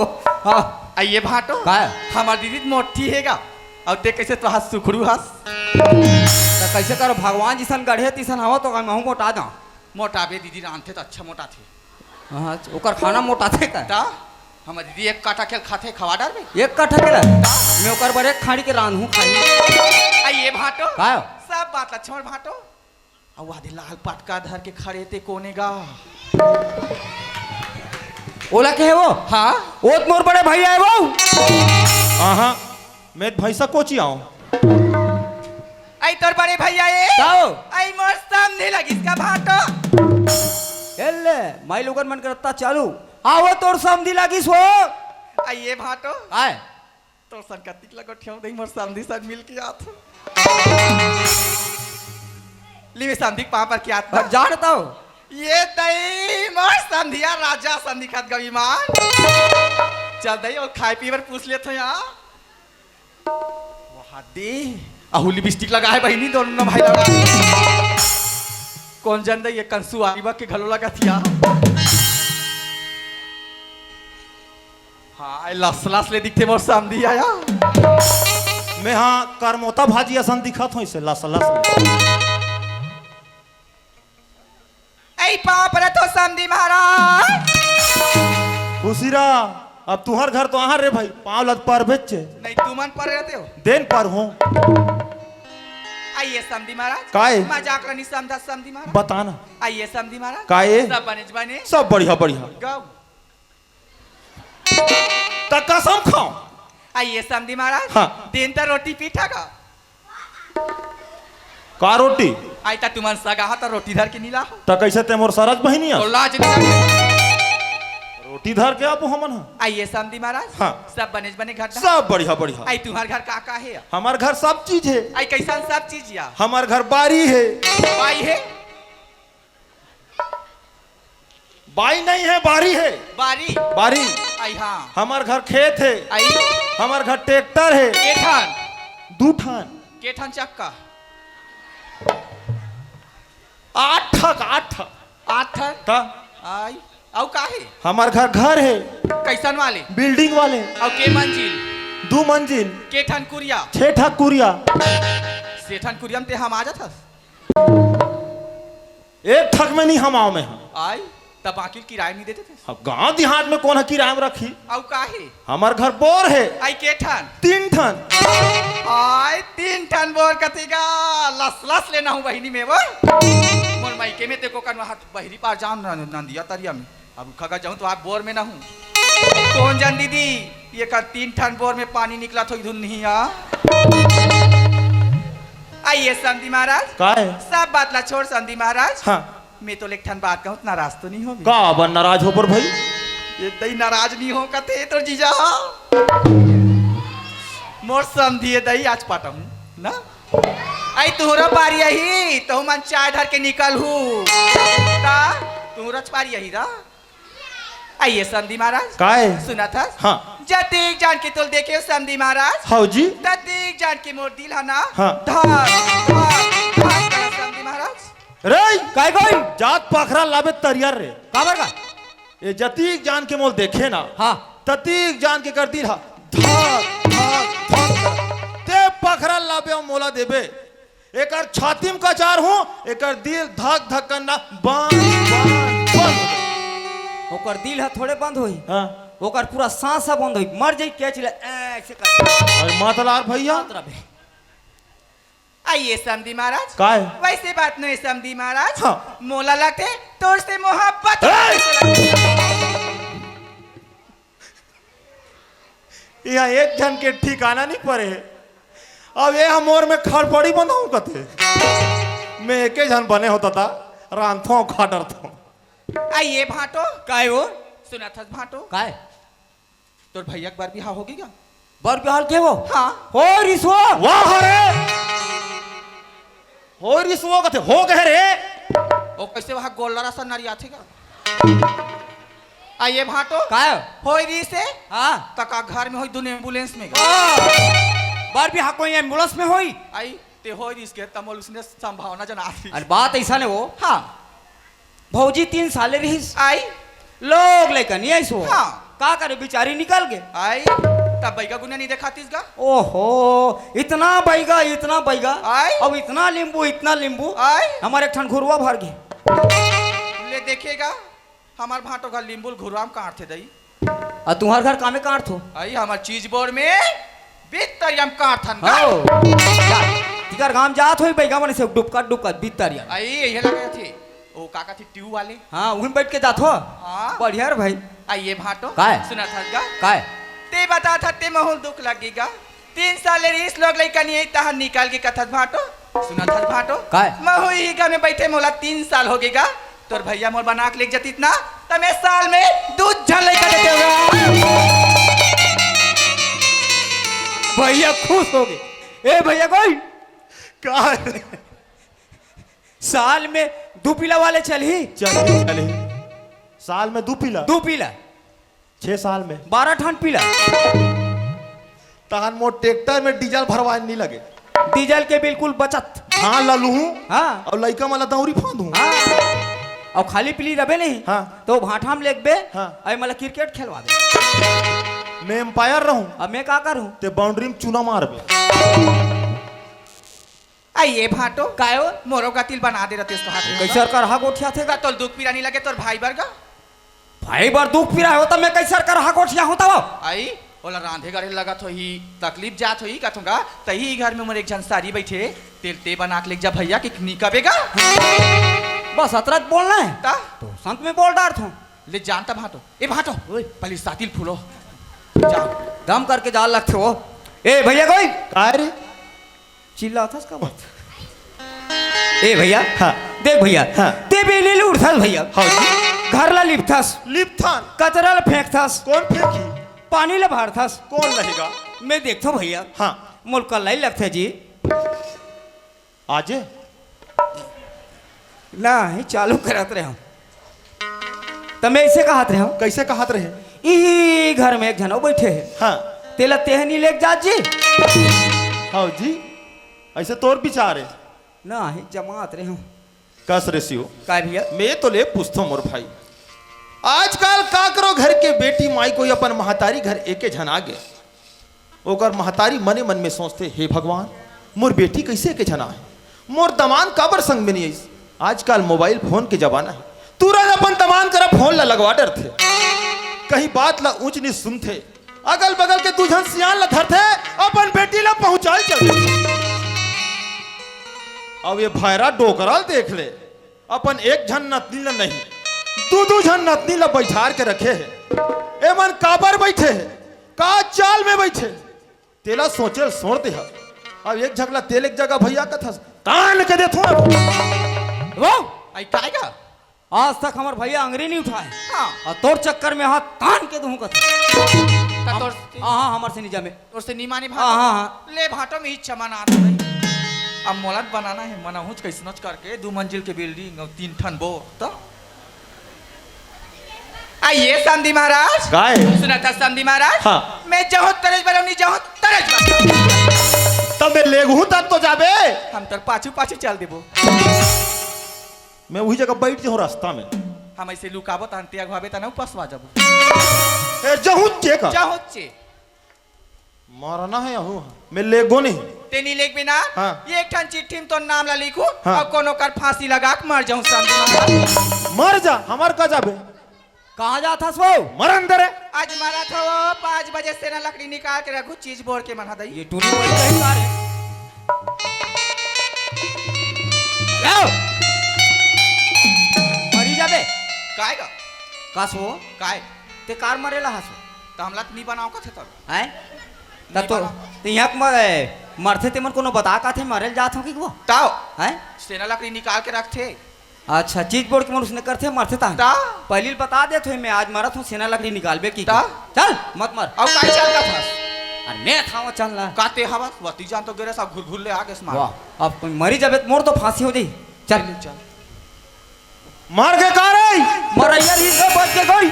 हाँ आइए भाटो हमारी दीदी मोटी हैगा और देख कैसे तो हाथ सुखरू हंस तो कैसे करो भगवान जिसन गढ़े तिसन हवा तो मैं मोटा जा मोटा बे दीदी रांधते तो अच्छा मोटा थे हाँ ओकर खाना मोटा थे का हमारी दीदी एक काटा खेल खाते खवा डाल में एक काटा खेल मैं ओकर बड़े खाड़ी के रांधूं खाई आइए भाटो का सब बात लक्ष्मण भाटो और वादे लाल पटका धर के खड़े थे कोनेगा ओला के है वो हाँ वो मोर बड़े भैया है वो हाँ मैं भैंसा कोची आऊँ आई तोर बड़े भैया है ताओ आई मोर सामने लगी इसका भाटो एले माई लोगन मन करता चालू आओ तोर सामने लगी सो आइए भाटो आए तोर संकतिक लगो ठेव दई मोर सामने साथ मिल के आत लीवे संधिक पापा पर क्या आत जानता हूं ये दई मोर संधिया राजा संधिखत गविमान चल दई और खाए पी पर पूछ ले तो यहाँ वहाँ दे अहू लिपस्टिक लगा है बहनी दोनों भाई लगा कौन जन दई ये कंसु आरीबा के घलो लगा थिया हाँ लस लस ले दिखते मोर समधी आया मैं हाँ करमोता भाजी असन दिखत हूँ इसे लस लस ऐ पाप रे तो समधी महाराज खुशीरा अब तुहर घर तो आहार रे भाई पाँव लत पर बेचे नहीं तू मन पर रहते हो दिन पर हूँ आइए समधी महाराज काहे? मजाक रनी समझा समधी महाराज बताना आइए समधी महाराज काहे? सब बने सब बढ़िया बढ़िया गाओ त कसम खाओ आइए समधी महाराज हाँ। दिन तो रोटी पीठा का का रोटी आई ता तुमन सगा हा तो रोटी धर के नीला हो त कैसे ते मोर सरज बहनिया तो लाज नहीं रोटी धर के आप हमन हाँ। आइए समधी महाराज हाँ। सब बने घर सब बढ़िया बढ़िया आई तुम्हार घर का है हमार घर सब चीज है आई कैसा सब चीज या हमार घर बारी है बाई है बाई नहीं है बारी है बारी बारी आई हाँ हमार घर खेत है आई हमार घर ट्रैक्टर है केठन दूठान केठन चक्का आठ ठक आठन ता आई औ काहे हमार घर है कैसन वाले बिल्डिंग वाले औ के मंजिल 2 मंजिल केठन कुरिया 6 ठक कुरिया सेठन कुरियम ते हम आ जात हस 1 ठक में नहीं हम आओ में हम आई तब बाकी किराए नहीं देते थे अब गांव देहात में कौन है किराए में रखी औ काहे हमार घर बोर है आई केठन 3 ठन आई 3 टन बोर कतेगा लस लस लेना हूँ बहिनी में वो मोर मायके में ते को कन हाथ बहिरी पार जान नंदिया तरिया में अब खगा जाऊं तो आप बोर में ना हूँ कौन जान दीदी ये का 3 टन बोर में पानी निकला तो इधर नहीं आ आइए समधी महाराज का है सब बात ला छोड़ समधी महाराज हाँ मैं तो एक ठन बात कहूँ नाराज तो नहीं हो का बन नाराज हो पर भाई ये दई नाराज नहीं हो कते तो जीजा मोर समझिए दई आज पाटम ना आई तुहरा पारी यही तो मन चाय धर के निकल हूँ ता तुहरा पारी यही रा आइए समधी महाराज का है सुना था हाँ जतीक जान के तुल देखे समधी महाराज हाउ जी ततीक जान के मोर दिल है ना हाँ। समधी महाराज रे काय कोई जात पाखरा लाबे तरियर रे काबर का ये जतीक जान के मोल देखे ना हाँ ततीक जान के कर दी धक धक धक ते पाखरा लाबे मोला देबे एकर छाती में कचार हूँ एकर दिल धक धक करना बंद ओकर दिल है थोड़े बंद होई हाँ ओकर पूरा सांस बंद होई मर जाई क्या चिल्ला ऐसे कर अरे मातलार भैया आइए समधी महाराज का है वैसे बात नहीं समधी महाराज हाँ। मोला लगते तोर से मोहब्बत यहाँ एक जन के ठिकाना नहीं पड़े अब ये हमोर में खड़पड़ी बनाऊं कथे मैं एक जन बने होता था रांथो खाटर था आइए भाटो काय हो सुना था भाटो काय तोर भैया एक बार बिहार होगी क्या बर बिहार के वो हाँ हो रिसो वाह रे हो रिसो कथे हो गए रे ओ कैसे वहाँ गोलरा सा नरिया थे क्या आइए भाटो काय होई री से हाँ तका घर में होई दुन एम्बुलेंस में बर बिहार कोई एम्बुलेंस में होई आई ते होई री इसके तमोल उसने संभावना जना थी अरे बात ऐसा नहीं वो हाँ भौजी 3 साल रहीस आई लोग लेकर नहीं आई सो हाँ। का करे बेचारी निकल गए आई तब बैगा गुना नहीं देखा तीसगा ओहो इतना बैगा आई। अब इतना नींबू आई हमारे ठन घुरुआ भर गए ले देखेगा हमार भाटो का लिंबुल घुराम काट थे दई और तुम्हार घर कामे काट थो आई हमार चीज बोर्ड में बितरियम काट थन हो तिकर गांव जात होई बैगा मन से डुबका बितरिया आई यही लगे थे ओ काका थी ट्यू वाले हाँ वहीं बैठ के जात हो हाँ बढ़िया रे भाई आइए भाटो काय? सुना था गा काय ते बता था ते महल दुख लगेगा 3 साल रीस लोग लइका नहीं तहा निकाल के कथत भाटो सुना था भाटो काय? महु ही घर में बैठे मोला 3 साल हो गएगा तोर भैया मोर बना के लेके जती इतना तमे साल में दूध झन लइका देते होगा भैया खुश हो गए ए भैया कोई का साल में 2 पीला वाले चली चले साल में 2 पीला 2 पीला 6 साल में 12 ठन पीला तहन मोर ट्रैक्टर में डीजल भरवाए नहीं लगे डीजल के बिल्कुल बचत हाँ ललू हाँ और लइका वाला दौरी फांदू हाँ और खाली पीली रबे नहीं हाँ। तो भाठा में लेगबे हाँ। आई मतलब क्रिकेट खेलवा दे मैं एम्पायर रहूं अब मैं क्या करूं? ते बाउंड्री में चूना मार बे। आइए फाटो काय हो? मोरो का तिल बना दे रहते इसको हाथ में कैसर कर हा गोठिया थे का तोल दुख पीरा नहीं लगे तोर भाई बरगा भाई बार दुख पिरा होता मैं कैसर कर हा गोठिया होता वो आई ओला रांधे गरे लगा तो ही तकलीफ जात होई कथूंगा तही घर में मोर एक जन सारी बैठे तेल ते बना के ले जा भैया कि निकबेगा बस अतरत बोलना है ता तो संत में बोल डार थो ले जानता भाटो ए भाटो ओए। पहले सातिल फूलो जाओ दम करके जाल लगते हो। ए भैया कोई काय रे? चिल्ला था इसका बात। ए भैया हाँ। देख भैया हाँ। ते बेले ले उठस भैया हाँ जी। घर ला लिपथस लिपथान कचरा ला फेंकथस कौन फेंकी? पानी ला भारथस कौन रहेगा? मैं देखता हूँ भैया हाँ मोल कल लाई लगते जी आजे ना ही चालू करत रहे हम तब मैं ऐसे कहत रहे हम कैसे कहत रहे? ई घर में एक जनो बैठे है हाँ तेला तेहनी लेक जात जी हाँ जी। ऐसे तोर विचार है ना ही जमात रहे हम कस रे सियो। काय भैया मैं तो ले पूछता हूँ मोर भाई आजकल का करो घर के बेटी माई कोई अपन महतारी घर एके झन आगे ओकर महतारी मने मन में सोचते हे भगवान मोर बेटी कैसे के झना है मोर दमान काबर संग में नहीं आई। आजकल मोबाइल फोन के जमाना है तुरंत अपन दमान कर फोन ला लगवा डर थे कहीं बात ला ऊंच नीच सुनते अगल बगल के दुझन सियान ला धरते अपन बेटी ला पहुंचाल चल अब ये भायरा डोकराल देख ले अपन एक झन नतनी ला नहीं दू झन नतनी ला बैठार के रखे है एमन काबर बैठे है का चाल में बैठे तेला सोचे सोड़ दे अब एक झगला तेल एक जगह भैया का था कान के दे थो वो आई काएगा आज तक हमार भैया अंग्रेजी नहीं उठाए हां और तोर चक्कर में हाथ तान के दूं कथा ता तोर हाँ हमार से निजा में तोर से निमानी हाँ, हाँ, हाँ। भाटो ले भाटो में इच्छा मना आता नहीं अब मोलत बनाना है मनाहुच कैसे नच करके 2 मंजिल के बिल्डिंग और 3 ठन बो तो आइए संधि महाराज गाय सुना था संधि महाराज हाँ। मैं जहो तरज बरौनी जहो तरज बरौनी तब मैं लेगू तब तो जाबे हम तर पाछू पाछू चल देबो मैं वही जगह बैठ जाऊं रास्ता में हम ऐसे लुकाबो त अंतिया घाबे त न पसवा जाबो ए जहू के का जहो चे मारना है यहू मैं लेगो नहीं तेनी लेख बिना हाँ। ये एक ठन चिट्ठी में तो नाम ला लिखू हाँ। और कोनो कर फांसी लगा के मर जाऊं संधि महाराज मर जा हमार का जाबे कहाँ जाता सो मर अंदर है आज मारा था वो 5 बजे से ना लकड़ी निकाल के रखू चीज बोर के मना दई ये टूरी वाली कहीं कार है लाओ मरी जाबे काय का कासो काय ते कार मरेला हसो त हमला नहीं बनाओ का थे तब हैं तब तो यहाँ मरते ते मन कोनो बता का थे मरल जात हो कि वो ताओ हैं सेना लकड़ी निकाल के रखते अच्छा चीज बोर्ड के मन उसने करते मरते ता ता पहले बता दे तो मैं आज मरत हूँ सेना लकड़ी निकालबे की ता? चल मत मर और काय चल का था अरे मैं था वो चलना काते हवा वती जान तो गिरे सब घुर घुर ले आगे स्मार वाह अब कोई मरी जाबे मोर तो फांसी हो जाई चल चल मार के का रे मरैया री से बच के कोई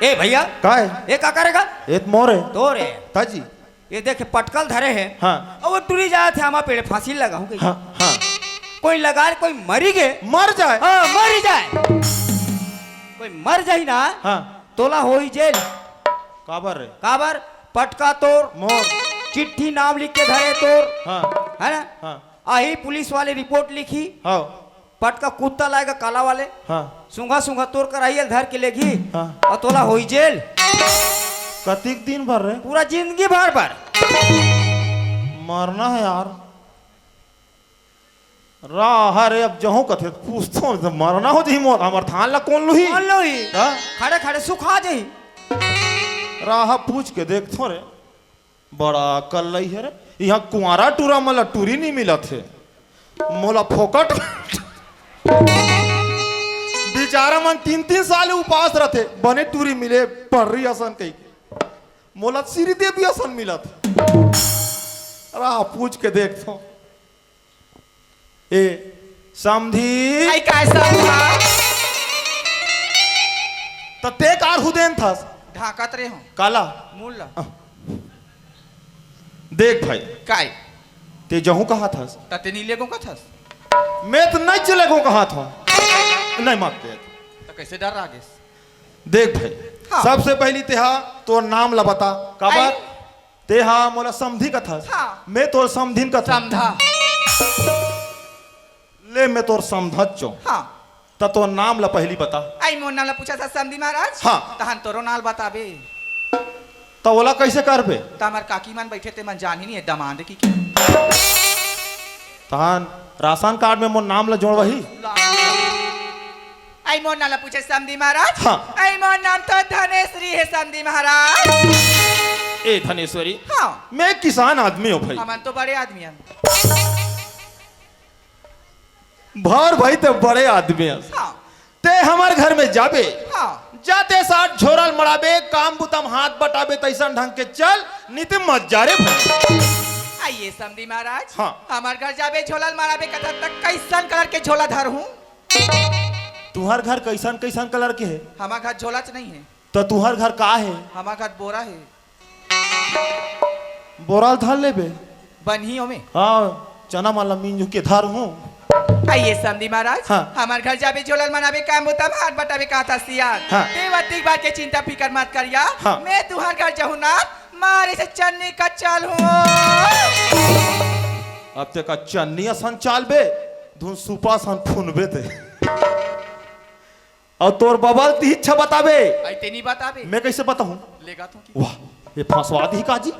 ए भैया काय ये क्या करेगा एक मोर है तो रे ताजी ये देखे पटकल धरे है हाँ और वो टूरी जाए थे हमारे पेड़ फांसी लगा हूँ हाँ हाँ कोई लगा कोई मरी गए मर जाए हाँ मरी जाए कोई मर जाई ना हाँ तोला हो ही जेल काबर रे काबर पटका तोर मोर चिट्ठी नाम लिख के धरे तोर हाँ है ना हाँ आई पुलिस वाले रिपोर्ट लिखी हाँ पटका कुत्ता लाएगा काला वाले हाँ सूंघा सूंघा तोड़ कर आइए धर के लेगी हाँ। और तोला हो ही जेल कतिक दिन भर रे पूरा जिंदगी भर पर मरना है यार राह रे अब जहूं कथे पूछतो हूं, तो मरना हो जी मोर हमर थान ला कौन लुही मान लो ही हाँ? खड़े खड़े सुखा जाई राह पूछ के देखथो रे बड़ा कल लई है रे यहाँ कुंवारा टूरा मला टूरी नहीं मिला थे मोला फोकट बेचारा मन 3-3 साल उपास रहते बने टूरी मिले पर्री असन कही के मोला श्री देवी असन मिला था राह पूछ के देखथो ए समधी आई काय समझा त ते कार हुदेन थस ढाकत रे हो काला मूल देख भाई काय ते जहूं कहा थस तते नीले को कथस मैं तो नहीं चले गो कहा था नहीं मारते तो कैसे डर आगे देख भाई हाँ। सबसे पहली तेहा तो नाम ला बता काबर आई। तेहा मोला समधी का था हाँ। मैं तोर समधिन का था समझा ले मैं तोर समधच्चो हाँ त तो नाम ला पहली बता आई मोर नाल पूछा था समधी महाराज हाँ। तहन तोरो नाल बताबे तो ओला कैसे करबे तमर काकी मन बैठे ते मन जान ही नहीं है दमाद की के तहान राशन कार्ड में मोर नाम ला जोड़ वही आई मोर नाल पूछे समधी महाराज हाँ। आई मोर नाम तो धनेश्वरी है समधी महाराज ए धनेश्वरी हाँ मैं किसान आदमी हूँ भाई हमन तो बड़े आदमी हैं भर भाई तो बड़े आदमी हैं हाँ ते हमार घर में जाबे हाँ जाते साथ झोरल मराबे काम बुतम हाथ बटाबे तैसन ढंग के चल नीति मत जा रे भाई आइए समधी महाराज हाँ। हमार घर जाबे झोला माराबे कथा तक कैसन कलर के झोला धर हूँ तुहार घर कैसन कैसन कलर के है हमार घर झोला च नहीं है तो तुहार घर का है हमार घर बोरा है बोराल धार लेबे बनियों में हाँ चना माला मीन के धार हूँ आइए समधी महाराज हाँ। हमार घर जाबे झोला मनाबे काम बुतम हाथ बटाबे कहा था सियार हाँ। देवतिक बात के चिंता फिकर मत करिया हाँ। मैं तुहार घर जाऊँ ना मारे से चन्नी का चल हूँ अब ते का चन्नी सन चाल बे धुन सुपा सन फुनबे ते और तोर बबल ती इच्छा बताबे आई ते नहीं बताबे मैं कैसे बताऊं लेगा तो की वाह ये फंसवा दी काजी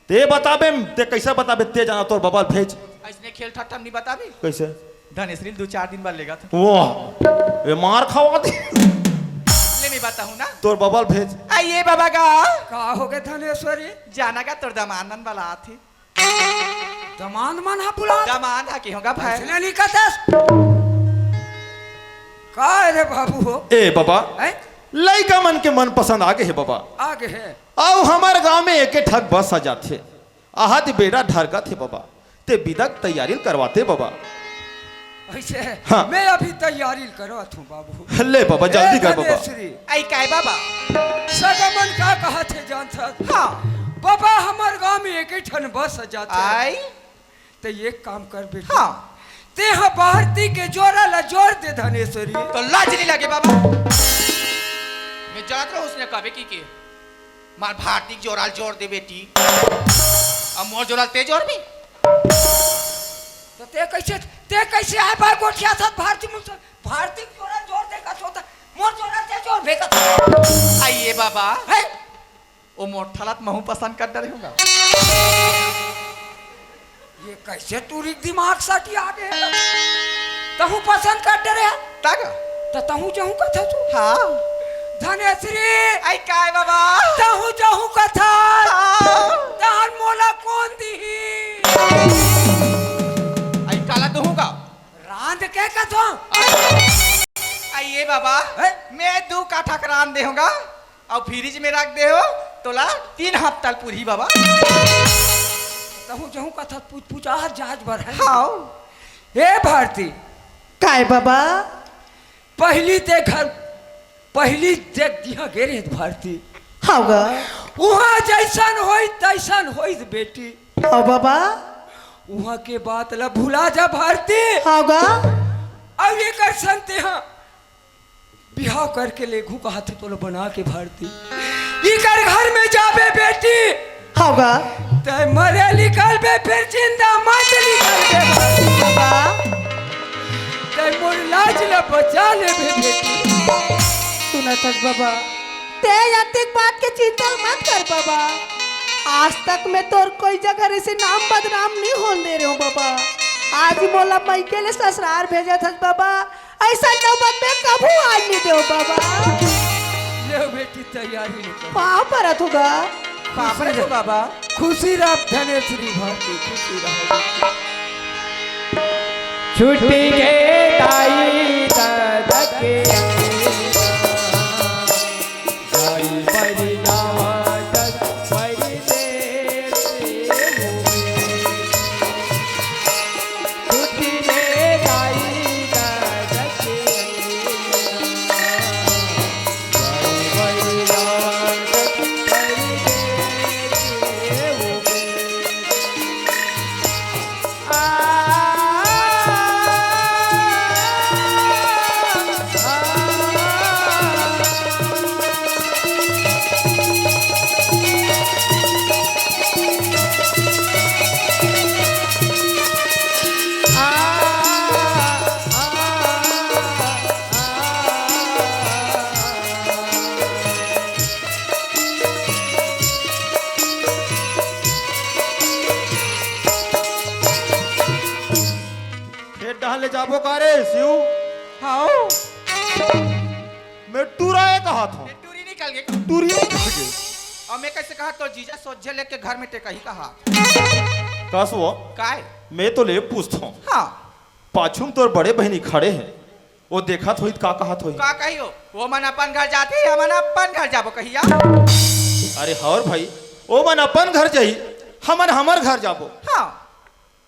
ते बताबे ते कैसे बताबे ते जाना तोर बबल भेज ऐसने खेल ठट्ठा नहीं बताबे कैसे धनेश्वरी 2-4 दिन बाद लेगा तो वाह ये मार खावा दी ले मैं बताऊँ ना तोर बबल भेज आइए बाबा का का हो गए धनेश्वरी जाना का तोर दमानन वाला थे दमान मन हा बुला दमान हा के होगा भाई इसने नहीं कहता का रे बाबू हो ए बाबा हैं लइका मन के मन पसंद आगे है बाबा आगे है आओ हमारे गांव में एक ठग बस सजा थे आहत बेड़ा ढरका थे बाबा ते विदक तैयारी करवाते बाबा ऐसे है हाँ। मैं अभी तैयारी करत हूँ बाबू ले बाबा जल्दी कर बाबा धनेश्वरी आई काय बाबा सगमन का कहा थे जान सक हाँ बाबा हमार गांव में एक ही ठन बस जाते आई तो एक काम कर बेटा हाँ ते हा भारती के जोरा ला जोड़ दे धनेश्वरी तो लाज नहीं लगे बाबा मैं जात रहा उसने कभी की मार भारती जोराल जोड़ दे बेटी अब मोर जोराल ते जोड़ भी तो ते कैसे है बार गोठिया साथ भारती मुझसे भारती जोरा जोड़ दे का सोता मोर जोरा ते जोड़ बेका आइए बाबा है वो मोठालत महू पसंद कर डरे होगा ये कैसे तूरी दिमाग साटी आ गए तहु पसंद कर डरे तागा तो तहु जहु कथा तू हाँ धनेश्वरी आई काय बाबा तहु जहु कथा तहर मोला कौन दी आई काला तो होगा रांद के कथो आइए बाबा है? मैं 2 काठा करान दे होगा और फ्रिज में रख दे हो तोला 3 हफ्ता पूरी बाबा तहु जहु कथा पूछ पूछा जहाज भर है हाँ हे भारती काय बाबा पहली देख दिया गेरे भारती हाउगा वहाँ जैसन होई तैसन होई बेटी हाउ बाबा वहाँ के बात ला भुला जा भारती हाउगा अब ये कर सकते हैं बिहाव करके लेखू का हाथ तो बना के भारती ये कर घर में जाबे बेटी हाउगा ते मरे निकल बे फिर जिंदा मत निकल बे बाबा ते मोर लाज ला बचा ले बे बेटी सुना तक बाबा ते यातिक बात के चिंता मत कर बाबा आज तक मैं तोर कोई जगह से नाम बदनाम नहीं होने दे रहे हूँ बाबा आज ही मोला मई के लिए ससुराल भेजा था बाबा ऐसा नौबत में कबू आज नहीं दो बाबा ले बेटी तैयारी निकल पाँव परत होगा पापड़ जो बाबा खुशी रह धनेश्वरी भारती खुशी रह छुट्टी के दाई ददके दाई परी जावा तक परी दे छुट्टी के दाई ददके दाई परी जावा तक परी दे ले जाबो का रे शिव? हाँ मैं टूराए कहा था। टूरी निकल गई। टूरी निकल गई। और मैं कैसे कहा तो जीजा सोझे लेके घर में टेका ही कहा कस वो काय मैं तो ले पूछता हूँ। हाँ पाछुम तोर बड़े बहनी खड़े हैं, वो देखा थोई का कहा थोई? का कहियो वो मन अपन घर जाते हमन अपन घर जाबो कहिया। अरे हर भाई ओ मन अपन घर जाई, हमन हमर घर जाबो। हाँ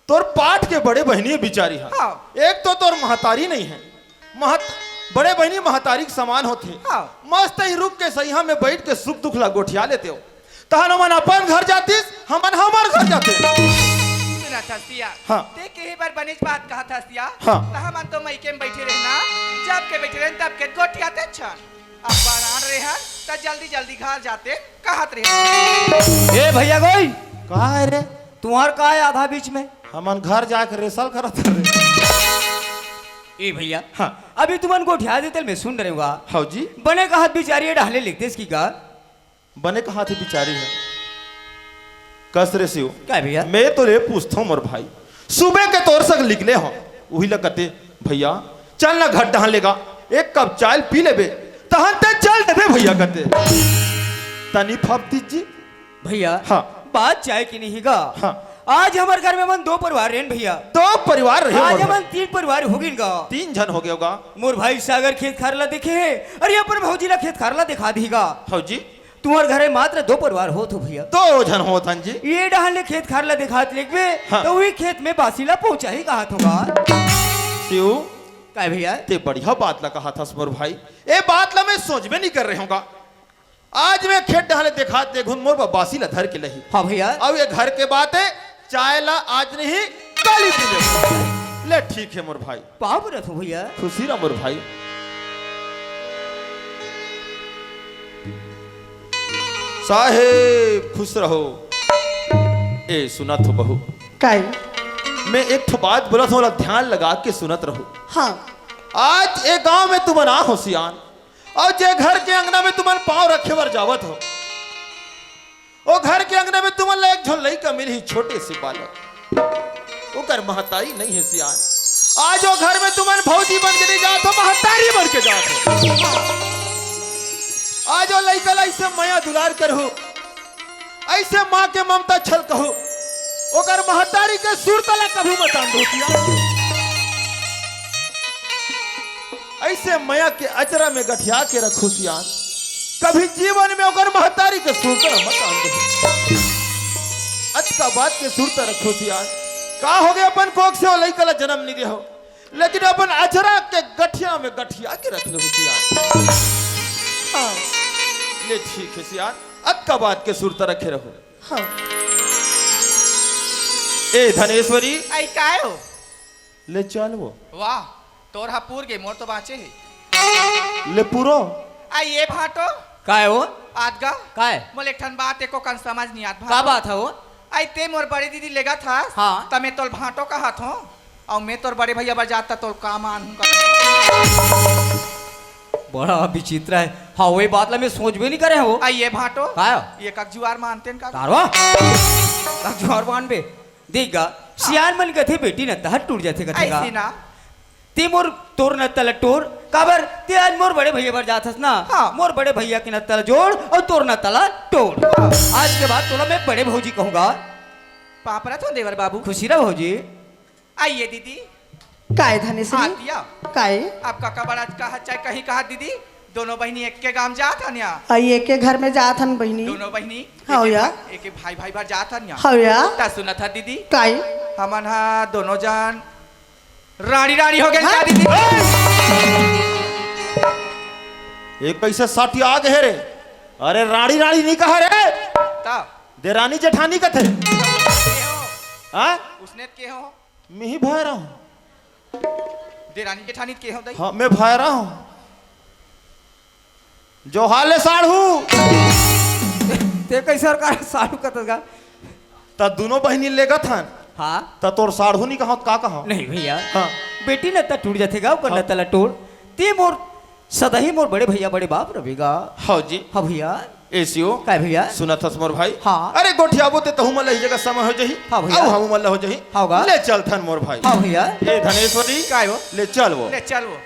तोर पाठ के बड़े बहनी बिचारी है। हाँ। एक तो तोर महतारी नहीं है, बड़े बहनी महतारी के समान होते। हाँ। मस्त ही रुक के सही में बैठ के सुख दुख ला गोठिया लेते हो। तहन हमन अपन घर जातीस, हमन हमर घर जाते। सुना था सिया। हाँ। ते के बार बनिज बात कहा था सिया। हाँ। तो हमन तो मईके में बैठे रहना, जब के बैठे रहन तब के गोठियाते छन। अब बनान रहे हैं तो जल्दी जल्दी घर जाते कहत रहे। ए भैया कोई का है रे? तुम्हार का है आधा बीच में? हमन घर जाके रेसल करत रे। ए भैया हाँ। अभी तुमन को उठा देते मैं सुन रहे हुआ हाँ जी। बने का हाथ बिचारी ढाले लिखते इसकी का बने कहा थी बिचारी है कस रे शिव? क्या है भैया? मैं तो ले पूछता हूँ मोर भाई, सुबह के तौर से निकले हो वही लगते भैया चल ना घर डहान लेगा, एक कप चाय पी लेबे तहन ते चल देबे भैया कहते तनी फप दीजिए भैया हाँ। बात चाय की नहीं गा। हाँ। आज हमारे घर में मन 2 परिवार रहें भैया। 2 परिवार रहे आज मोर हमन भाई। 3 परिवार हो गई गा। 3 जन हो गए होगा। मोर भाई सागर खेत खारला देखे है, अरे अपन भौजी ला खेत खारला दिखा दीगा। हाँ जी। तुम्हारे घरे मात्र 2 परिवार हो तो भैया 2 जन हो थन जी। ये डहाले खेत खारला दिखात लिखबे हाँ। तो वही खेत में बासीला पहुंचा ही कहा होगा। शिव क्या है भैया? ते बढ़िया बात ला कहा था मोर भाई, ए बात ला मैं सोच में नहीं कर रहे होगा। आज मैं खेत डहाले दिखाते घुन मोर बासी ला धर के लही। हाँ भैया। अब ये घर के बात है, चाय ला आज नहीं कल ही पी ले। ले ठीक है मोर भाई। पाव रथ हो भैया। खुशी रहा मोर भाई। साहेब खुश रहो। ए सुना तो बहू, काय? मैं एक तो बात बोला थोड़ा ध्यान लगा के सुनत रहो। हाँ। आज एक गांव में तुम ना हो सियान, और जे घर के अंगना में तुमन पांव रखे बर जावत हो, वो घर के अंगना में तुमन एक झोलई का मिली छोटे से बालक, वो कर महतारी नहीं है सियान। आज वो घर में तुमन भौजी बन के नहीं जात हो, महतारी बन के जात हो। आज वो लइका ऐसे माया दुलार करहु, ऐसे माँ के ममता छल कहू, ओकर महतारी के सुर तला कभी मत अंधोतिया। ऐसे माया के अचरा में गठिया के रखू सियान, कभी जीवन में ओकर महतारी के सुर तला मत अंधो। अच्छा बात के सुर तला रखू सियान। का हो गया अपन कोक से वो लइका जन्म नहीं दे हो, लेकिन अपन अचरा के गठिया में गठिया के रख लो सियान। हाँ। ले ठीक है सियान, अक्का बात के सुरता रखे रहो। हाँ। ए धनेश्वरी आई काय हो? ले चल वो। वाह तोर हपूर के मोर तो बाँचे है। ले पूरो। आई ये भाटो का है वो? आदगा का है? मोल एक ठन बात एको कन समझ नहीं आत का बात है वो? आई ते मोर बड़ी दीदी लेगा था। हाँ। तब मैं तोल भाटो का हाथ हूँ और मैं तोर बड़े भैया बजाता तोल काम आन हूँ। बड़ा विचित्र है। हाँ वही बात ला मैं सोच भी नहीं करे हैं वो। आई ये भाटो का है? ये ककजुआर मानते का कारवा जोर बान बे देगा सियान मन कथे बेटी न तहत टूट जाते कथेगा। ऐसी ना ते मोर तोर न तल टोर काबर ते आज मोर बड़े भैया पर जाथस ना। हाँ। मोर बड़े भैया के न तल जोड़ और तोर न तला टोर। आज के बाद तोला मैं बड़े भौजी कहूंगा। पापरा तो देवर बाबू खुशी रहा भौजी। आइए दीदी काय धनेश्री? आतिया काय? आपका कबड़ कहा चाहे कहीं कहा दीदी दोनों बहनी एक के गांव जात हन या आई एक के घर में जात हन बहिनी। दोनों बहनी हाँ या? एक भाई भाई बार जात हन या हाँ या? ता सुना था दीदी काय? हमन हा दोनों जान रानी रानी हो गए हाँ? क्या दीदी? एक पैसे साटी आग है रे। अरे रानी रानी नहीं कहा रे, ता देरानी जेठानी का थे। के हो हाँ उसने के हो मैं ही भय रहा हूँ। देरानी जेठानी के हो दई हाँ मैं भय रहा हूँ। जो हाले साढ़ू ते कैसे सरकार साड़ू कतगा? ता दोनों बहनी लेगा था हाँ ता तोर साढ़ू नहीं कहा का कहा? नहीं भैया। हाँ। बेटी न त टूट जातेगा ओकर न तला टोर ते मोर सदा ही मोर बड़े भैया बड़े बाप रवेगा। हाँ जी हाँ भैया। एसियो काय भैया? सुना था मोर भाई। हाँ। अरे गोठियाबो ते तहु मल्ला ही जगह समय हो जही। हाँ भैया। आओ हम मल्ला हो जही। हाँ होगा। ले चल थन मोर भाई। हाँ भैया। ए धनेश्वरी काय हो? ले चल वो। ले चल वो।